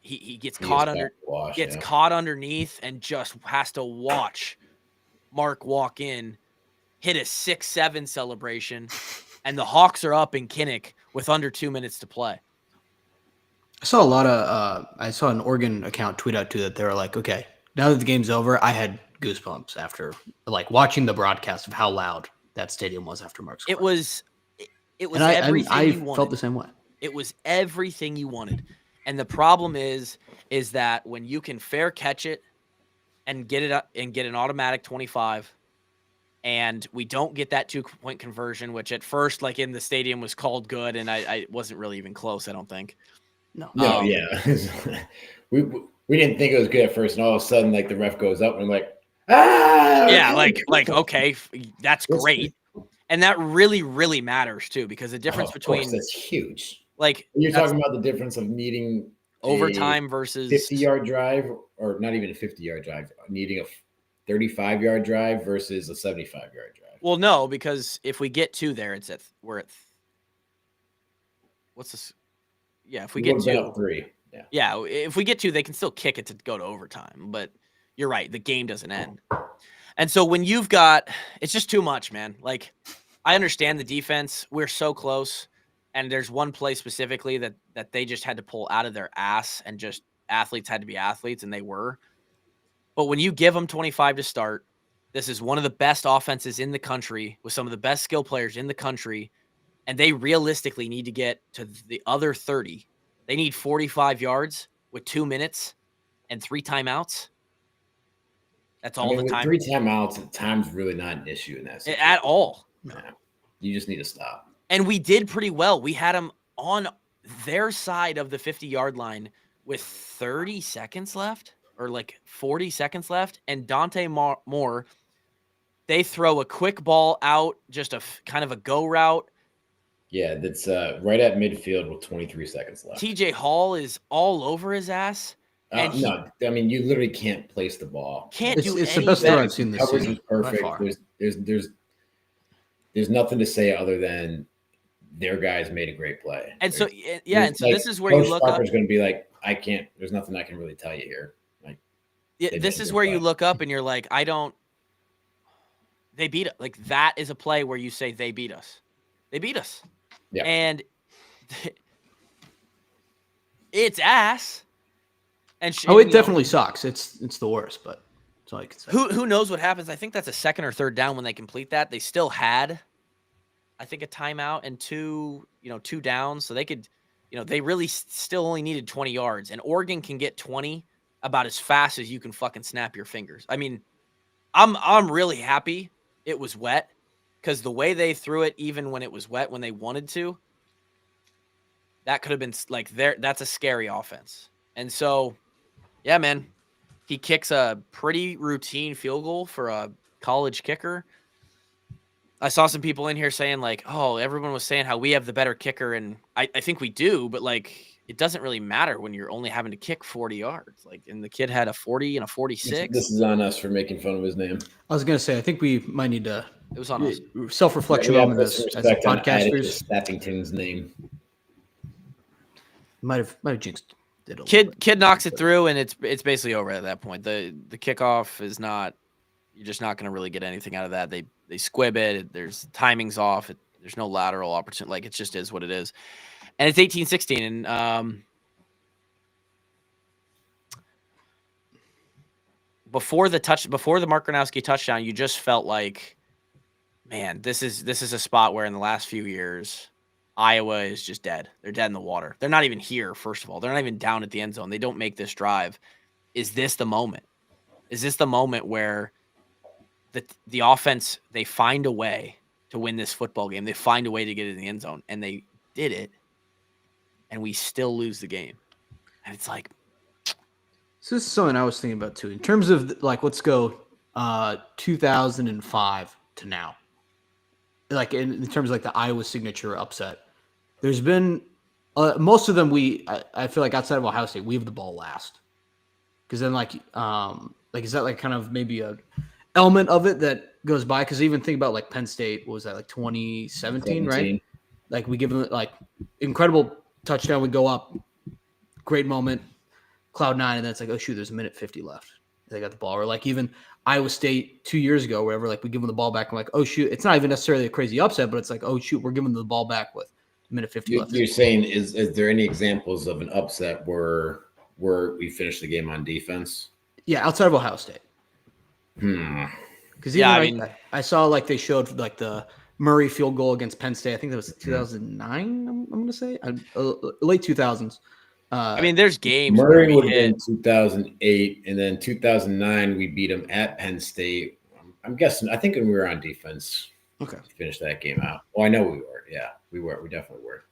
caught underneath and just has to watch Mark walk in, hit a 6-7 celebration, and the Hawks are up in Kinnick with under 2 minutes to play. I saw a lot of I saw an Oregon account tweet out too that they were like, okay, now that the game's over, I had goosebumps after like watching the broadcast of how loud that stadium was after Mark scored. It was everything you wanted. I felt the same way. It was everything you wanted. And the problem is that when you can fair catch it and get it up and get an automatic 25, and we don't get that 2-point conversion, which at first, like in the stadium, was called good, and I wasn't really even close, I don't think. No, yeah. we didn't think it was good at first, and all of a sudden, like the ref goes up, and I'm like, ah! Yeah, like okay, that's great. And that really, really matters too, because the difference between that's huge. Like you're talking about the difference of needing overtime versus 50-yard drive, or not even a 50-yard drive, needing a 35-yard drive versus a 75-yard drive. Well, no, because if we get 2 there, we're at what's this? Yeah, if we get 2, 3. Yeah, if we get 2, they can still kick it to go to overtime. But you're right, the game doesn't end. And so when you've got, it's just too much, man. Like, I understand the defense. We're so close. And there's one play specifically that they just had to pull out of their ass, and just athletes had to be athletes, and they were. But when you give them 25 to start, this is one of the best offenses in the country with some of the best skill players in the country, and they realistically need to get to the other 30. They need 45 yards with 2 minutes and 3 timeouts. That's all the time. 3 timeouts, time's really not an issue in that situation. At all. No. You just need to stop. And we did pretty well. We had them on their side of the 50-yard line with 30 seconds left, or like 40 seconds left. And Dante Moore, they throw a quick ball out, just a kind of a go route. Yeah, that's right at midfield with 23 seconds left. TJ Hall is all over his ass. No, I mean, you literally can't place the ball. It's the best throw I've seen this season. Perfect. There's nothing to say other than their guys made a great play. And so, yeah, and so this is where you look up. Parker's going to be like, there's nothing I can really tell you here. Like, this is where you look up and you're like, they beat us. Like, that is a play where you say they beat us. They beat us. Yeah. And it's ass. And it definitely sucks. It's the worst, but that's all I can say. Who knows what happens? I think that's a second or third down when they complete that. They still had, I think, a timeout and 2 downs. So they could, they really still only needed 20 yards. And Oregon can get 20 about as fast as you can fucking snap your fingers. I mean, I'm really happy it was wet, because the way they threw it, even when it was wet, when they wanted to, that could have been like that's a scary offense. And so, yeah, man, he kicks a pretty routine field goal for a college kicker. I saw some people in here saying like, oh, everyone was saying how we have the better kicker. And I think we do, but like, it doesn't really matter when you're only having to kick 40 yards. Like, and the kid had a 40 and a 46. This is on us for making fun of his name. I was going to say, I think we might need to It was on us. Self-reflection moment as podcasters. Stappington's name. Might have jinxed it a Kid knocks it through, and it's basically over at that point. The kickoff is not. You're just not going to really get anything out of that. They squib it. There's timing's off. There's no lateral opportunity. Like, it just is what it is. And it's 18-16, and before the Mark Gronowski touchdown, you just felt like, man, this is a spot where in the last few years, Iowa is just dead. They're dead in the water. They're not even here, first of all. They're not even down at the end zone. They don't make this drive. Is this the moment? Is this the moment where the offense, they find a way to win this football game? They find a way to get in the end zone, and they did it, and we still lose the game. And it's like, so this is something I was thinking about too. In terms of like, let's go 2005 to now. Like in terms of like the Iowa signature upset, there's been most of them. I feel like outside of Ohio State, we have the ball last. Because then like is that like kind of maybe a element of it that goes by? Because even think about like Penn State, what was that, like 2017, right? Like we give them like incredible touchdown, we go up, great moment, cloud 9, and then it's like, oh shoot, there's a minute 50 left. They got the ball. Or like even Iowa State 2 years ago, wherever, like we give them the ball back. I'm like, oh shoot, it's not even necessarily a crazy upset, but it's like, oh shoot, we're giving them the ball back with a minute 50 left. You're saying is there any examples of an upset where we finished the game on defense? Yeah, outside of Ohio State. Because I saw like they showed like the Murray field goal against Penn State. I think that was 2009. I'm going to say late 2000s. I mean, there's games. Murray would have been 2008, and then 2009 we beat them at Penn State. I'm guessing. I think when we were on defense, okay, we finished that game out. Well, I know we were. Yeah, we were. We definitely were.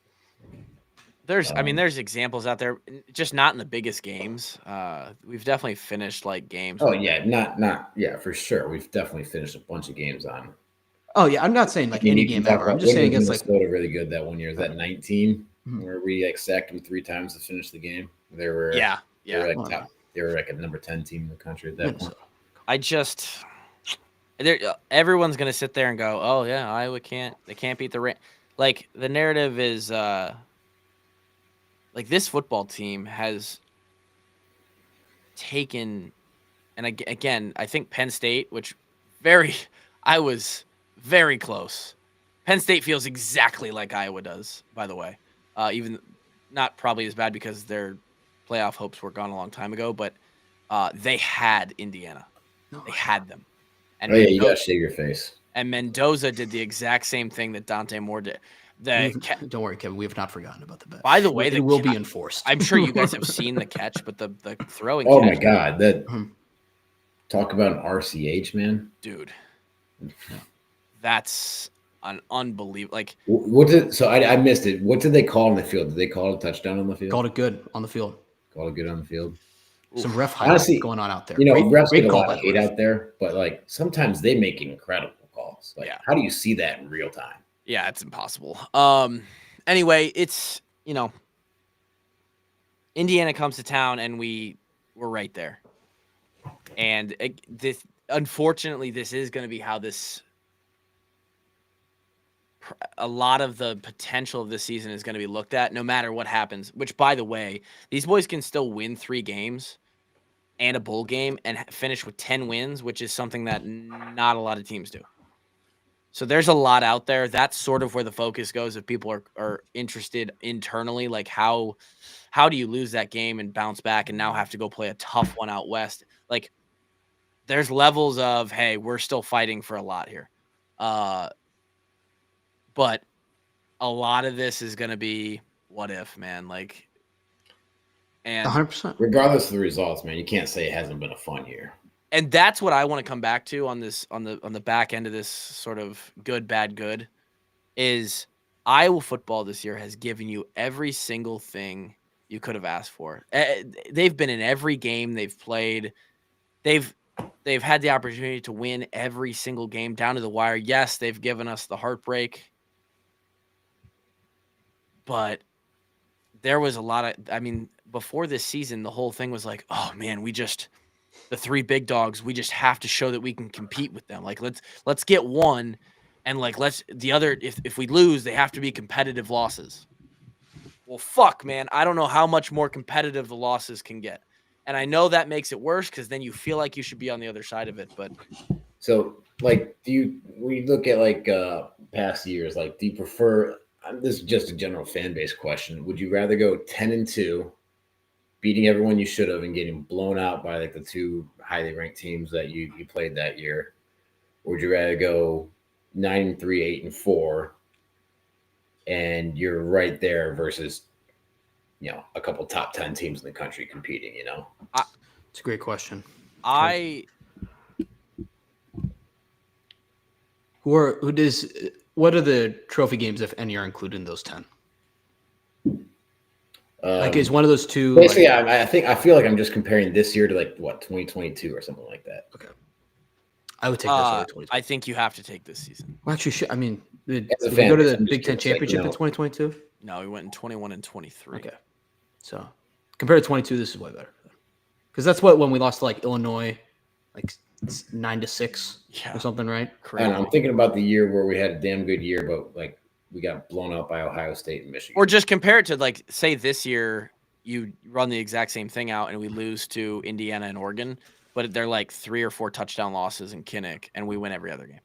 There's examples out there, just not in the biggest games. We've definitely finished like games. Oh yeah, not yeah, for sure. We've definitely finished a bunch of games on. Oh yeah, I'm not saying like any game ever. I'm just saying against like Minnesota really good that one year. Is that 19 where we like sacked them 3 times to finish the game? They were They were like a number 10 team in the country at that point. Everyone's gonna sit there and go, oh yeah, Iowa can't beat the like the narrative is like this football team has taken, and again, I think Penn State, I was very close. Penn State feels exactly like Iowa does, by the way. Even not probably as bad because their playoff hopes were gone a long time ago, but they had Indiana. They had them. And you gotta shave your face. And Mendoza did the exact same thing that Dante Moore did. Don't worry, Kevin. We have not forgotten about the bet. By the way, it will be enforced. I'm sure you guys have seen the catch, but the throwing. Oh catch, my god! Talk about an RCH, man, dude. That's an unbelievable. Like what did? So I missed it. What did they call on the field? Did they call it a touchdown on the field? Called it good on the field. Called it good on the field. Some ref highlights going on out there. Refs get a lot of hate out there, but like sometimes they make incredible calls. Like, how do you see that in real time? Yeah, it's impossible. Anyway, it's, Indiana comes to town and we're right there. And unfortunately, this is going to be how a lot of the potential of this season is going to be looked at no matter what happens, which by the way, these boys can still win 3 games and a bowl game and finish with 10 wins, which is something that not a lot of teams do. So there's a lot out there. That's sort of where the focus goes if people are interested internally, like how do you lose that game and bounce back and now have to go play a tough one out west? Like there's levels of, hey, we're still fighting for a lot here. But a lot of this is going to be what if, man, like, and 100%. Regardless of the results, man, you can't say it hasn't been a fun year. And that's what I want to come back to on the back end of this sort of good, bad, good is Iowa football this year has given you every single thing you could have asked for. They've been in every game they've played. They've had the opportunity to win every single game down to the wire. Yes, they've given us the heartbreak, but there was a lot of, before this season, the whole thing was like, oh man, the 3 big dogs, we just have to show that we can compete with them. Like let's get one, and like the other, if we lose, they have to be competitive losses. Well, fuck, man, I don't know how much more competitive the losses can get, and I know that makes it worse because then you feel like you should be on the other side of it. But so, like, when you look at like past years, like, do you prefer? This is just a general fan base question. Would you rather go 10-2? Beating everyone you should have and getting blown out by like the 2 highly ranked teams that you played that year? Or would you rather go 9-3, 8-4, and you're right there versus, a couple top 10 teams in the country competing, It's a great question. What are the trophy games, if any, are included in those 10? Like, is one of those 2? Basically, I feel like I'm just comparing this year to like 2022 or something like that. Okay, I would take this year. 2022. I think you have to take this season. Well, actually, did we go to the Big Ten championship in 2022? No, we went in 21 and 23. Okay, so compared to 22, this is way better because that's when we lost to like Illinois, like 9-6 or something, right? And I'm thinking about the year where we had a damn good year, but like we got blown out by Ohio State and Michigan. Or just compare it to, like, say this year, you run the exact same thing out and we lose to Indiana and Oregon, but they're like 3 or 4 touchdown losses in Kinnick and we win every other game.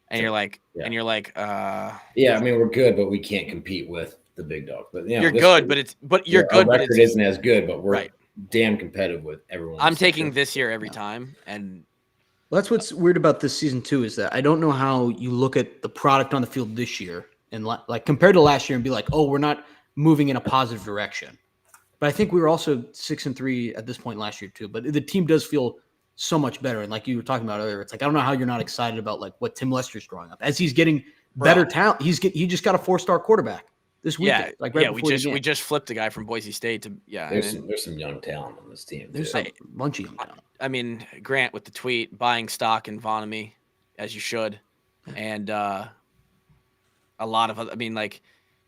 And you're like, yeah, yeah, I mean, we're good, but we can't compete with the big dogs. But you're good, but you're our good, but record isn't as good, but we're right. damn competitive with everyone. I'm taking this year every time, and well, that's what's weird about this season too is that I don't know how you look at the product on the field this year and like compared to last year and be like, oh, we're not moving in a positive direction. But I think we were also 6-3 at this point last year too. But the team does feel so much better. And like you were talking about earlier, it's like I don't know how you're not excited about like what Tim Lester's growing up as he's getting better talent. He just got a 4-star quarterback this weekend. We just flipped a guy from Boise State to There's some young talent on this team. There's a bunch of young talent. I mean, Grant with the tweet buying stock in Vonamy, as you should, and a lot of other. I mean, like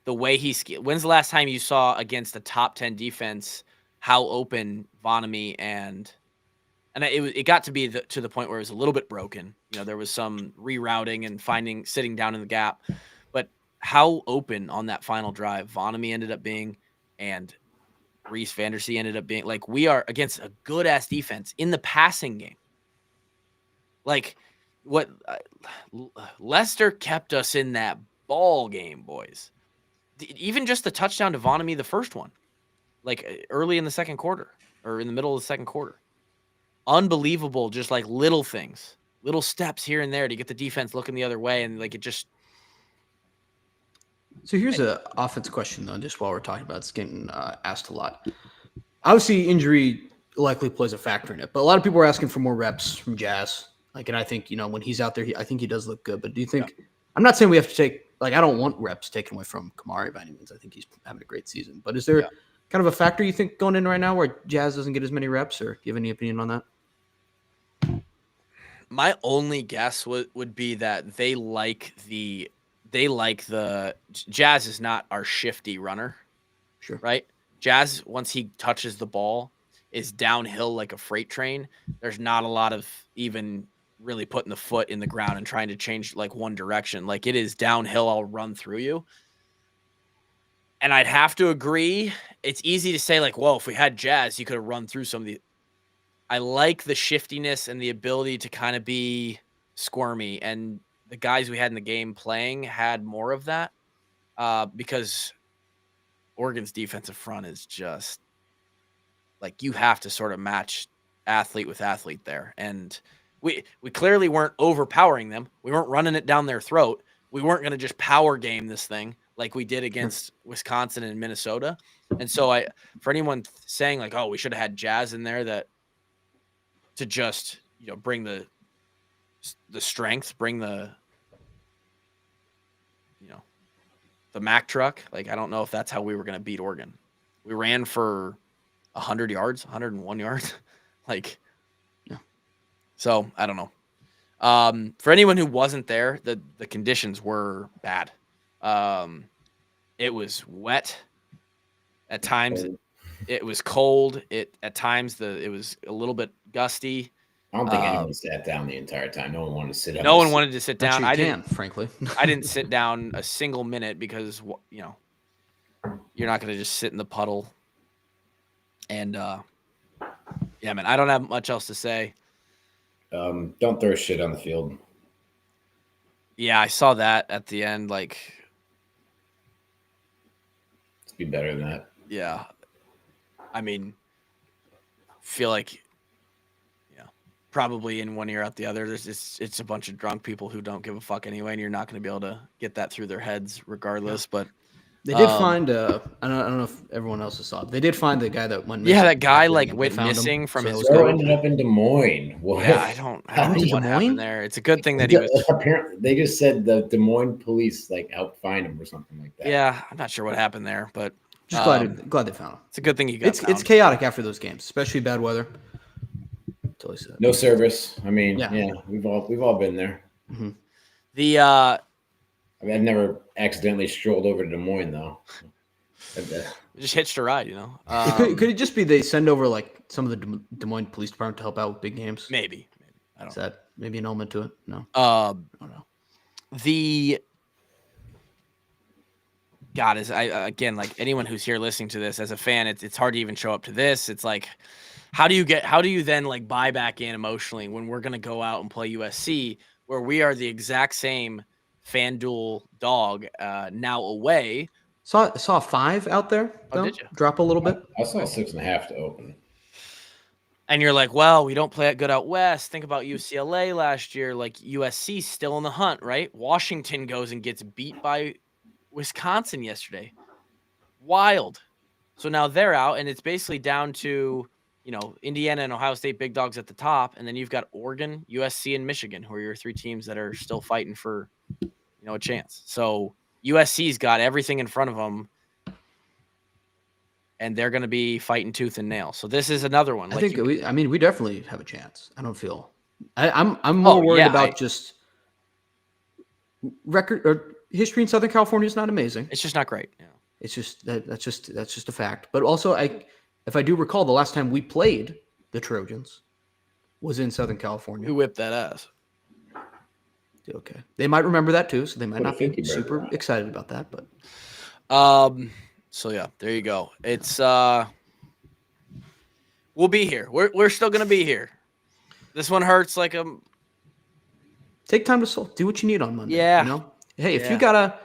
the way when's the last time you saw against a top 10 defense how open Vonamy and it got to be to the point where it was a little bit broken. You know, there was some rerouting and sitting down in the gap, but how open on that final drive Vonamy ended up being, and Reese Vandersea ended up being. Like, we are against a good ass defense in the passing game. Like what Lester kept us in that ball game, boys. Even just the touchdown to Vonamy, the first one, like early in the second quarter or in the middle of the second quarter. Unbelievable, just like little things, little steps here and there to get the defense looking the other way, and like it just. So here's an offense question though, just while we're talking about it's getting asked a lot. Obviously, injury likely plays a factor in it, but a lot of people are asking for more reps from Jazz. Like, and I think when he's out there, I think he does look good. But do you think? Yeah. I'm not saying we have to take I don't want reps taken away from Kamari by any means. I think he's having a great season. But is there kind of a factor you think going in right now where Jazz doesn't get as many reps, or do you have any opinion on that? My only guess would be that they like the Jazz is not our shifty runner. Sure. Right? Jazz, once he touches the ball, is downhill like a freight train. There's not a lot of even really putting the foot in the ground and trying to change like one direction. Like, it is downhill, I'll run through you. And I'd have to agree. It's easy to say like, whoa, if we had Jazz, you could have run through some of the. I like the shiftiness and the ability to kind of be squirmy. And the guys we had in the game playing had more of that because Oregon's defensive front is just like you have to sort of match athlete with athlete there. And we clearly weren't overpowering them. We weren't running it down their throat. We weren't going to just power game this thing like we did against Wisconsin and Minnesota. And so for anyone saying like, oh, we should have had Jazz in there to just, bring the strength, bring the Mack truck. Like, I don't know if that's how we were going to beat Oregon. We ran for 100 yards, 101 yards. Like, yeah. So I don't know. For anyone who wasn't there, the conditions were bad. It was wet at times. It was cold. At times it was a little bit gusty. I don't think anyone sat down the entire time. No one wanted to sit down. No one wanted to sit down. I didn't, frankly. I didn't sit down a single minute because you're not going to just sit in the puddle. And yeah, man, I don't have much else to say. Don't throw shit on the field. Yeah, I saw that at the end. Like, let's be better than that. Yeah, I mean, feel like. Probably in one ear out the other. It's a bunch of drunk people who don't give a fuck anyway, and you're not going to be able to get that through their heads regardless. But they did find I don't know if everyone else saw it. They did find the guy that went missing. Yeah, that guy like went missing from his group. Ended up in Des Moines. What? Yeah, I don't know what happened there. It's a good thing that he was. Apparently, they just said the Des Moines police like helped find him or something like that. Yeah, I'm not sure what happened there, but just glad they found him. It's a good thing he got. It's chaotic after those games, especially bad weather. No service. I mean, yeah, we've all been there. Mm-hmm. I've never accidentally strolled over to Des Moines though. Just hitched a ride, Could it just be they send over like some of the Des Moines Police Department to help out with big games? Maybe. I don't. Is that maybe an element to it? No. I don't know. The God, again, like anyone who's here listening to this as a fan, it's hard to even show up to this. It's like, how do you then like buy back in emotionally when we're gonna go out and play USC, where we are the exact same FanDuel dog now away. Saw a 5 out there. Oh, did you? Drop a little bit? I saw 6.5 to open. And you're like, well, we don't play it good out west. Think about UCLA last year. Like USC still in the hunt, right? Washington goes and gets beat by Wisconsin yesterday. Wild. So now they're out, and it's basically down to, Indiana and Ohio State big dogs at the top, and then you've got Oregon, USC, and Michigan, who are your 3 teams that are still fighting for, a chance. So USC's got everything in front of them, and they're going to be fighting tooth and nail. So this is another one. I think we definitely have a chance. I don't feel. I'm more worried about just record or history in Southern California is not amazing. It's just not great. Yeah. It's just that's just a fact. But also, if I do recall, the last time we played the Trojans was in Southern California. Who whipped that ass? Okay, they might remember that too, so they might not be super excited about that. But so yeah, there you go. It's we'll be here. We're still gonna be here. This one hurts like a. Take time to do what you need on Monday. Yeah. Hey, if you gotta,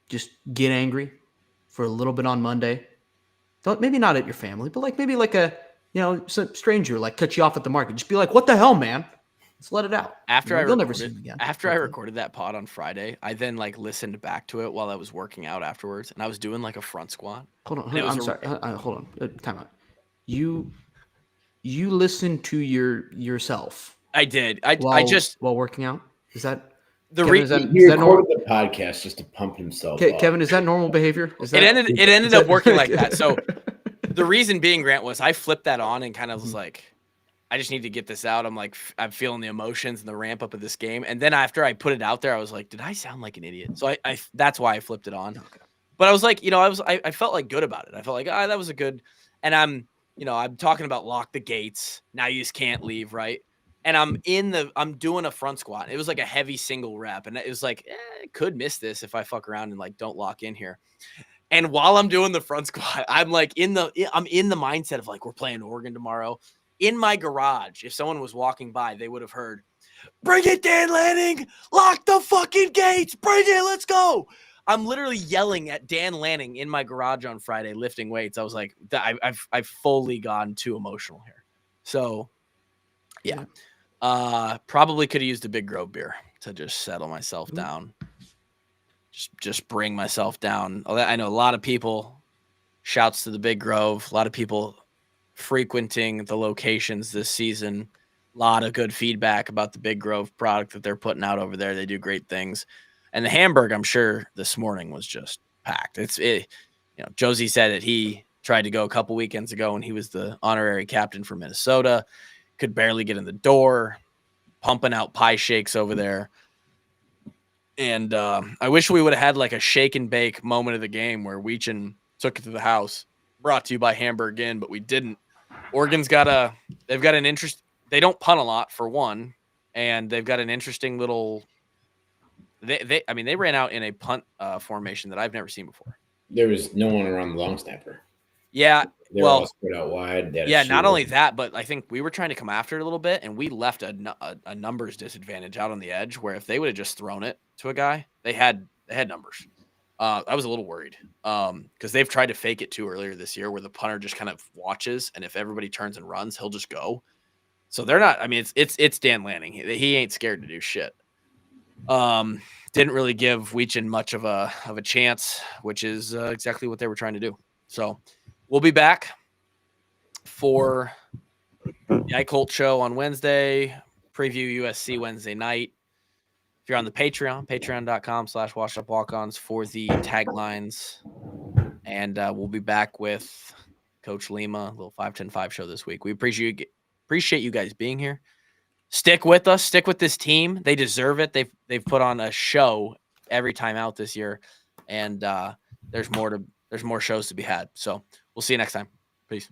just get angry for a little bit on Monday. Maybe not at your family, but maybe a some stranger cut you off at the market. Just be like, "What the hell, man?" Let's let it out. You'll never see him again. After I recorded that pod on Friday, I then listened back to it while I was working out afterwards, and I was doing a front squat. Hold on. I'm sorry. Hold on. Time out. You listened to yourself. I did. While working out. Is that he recorded the podcast just to pump himself up. Kevin, is that normal behavior? It ended up working like that. So the reason being, Grant, was I flipped that on and kind of was like, I just need to get this out. I'm feeling the emotions and the ramp up of this game. And then after I put it out there, I was like, did I sound like an idiot? So I that's why I flipped it on. Okay. But I was like, I felt good about it. I felt like, that was a good, and I'm talking about lock the gates. Now you just can't leave, right? And I'm doing a front squat. It was a heavy single rep. And it was I could miss this if I fuck around and don't lock in here. And while I'm doing the front squat, I'm in the mindset of we're playing Oregon tomorrow. In my garage, if someone was walking by, they would have heard, "Bring it, Dan Lanning! Lock the fucking gates! Bring it! Let's go!" I'm literally yelling at Dan Lanning in my garage on Friday, lifting weights. I was like, I've fully gone too emotional here. So, yeah, probably could have used a Big Grove beer to just settle myself down. Just bring myself down. I know a lot of people. Shouts to the Big Grove. A lot of people frequenting the locations this season. A lot of good feedback about the Big Grove product that they're putting out over there. They do great things. And the Hamburg, I'm sure this morning was just packed. Josie said that he tried to go a couple weekends ago and he was the honorary captain for Minnesota, could barely get in the door, pumping out pie shakes over there. And I wish we would have had a shake and bake moment of the game where Weechin took it to the house, brought to you by Hamburg Inn, but we didn't. Oregon's they've got an interest. They don't punt a lot for one, and they've got an interesting little. They ran out in a punt formation that I've never seen before. There was no one around the long snapper. Yeah, they were all spread out wide. Yeah, not only that, but I think we were trying to come after it a little bit, and we left a numbers disadvantage out on the edge. Where if they would have just thrown it to a guy, they had numbers. I was a little worried because they've tried to fake it too earlier this year where the punter just kind of watches, and if everybody turns and runs, he'll just go. So they're not – it's Dan Lanning. He ain't scared to do shit. Didn't really give Weechin much of a chance, which is exactly what they were trying to do. So we'll be back for the iColt show on Wednesday, preview USC Wednesday night. If you're on the Patreon, patreon.com/washedupwalkons for the taglines. And we'll be back with Coach Lima, a little 5-10-5 show this week. We appreciate you guys being here. Stick with us. Stick with this team. They deserve it. They've put on a show every time out this year. And there's more shows to be had. So we'll see you next time. Peace.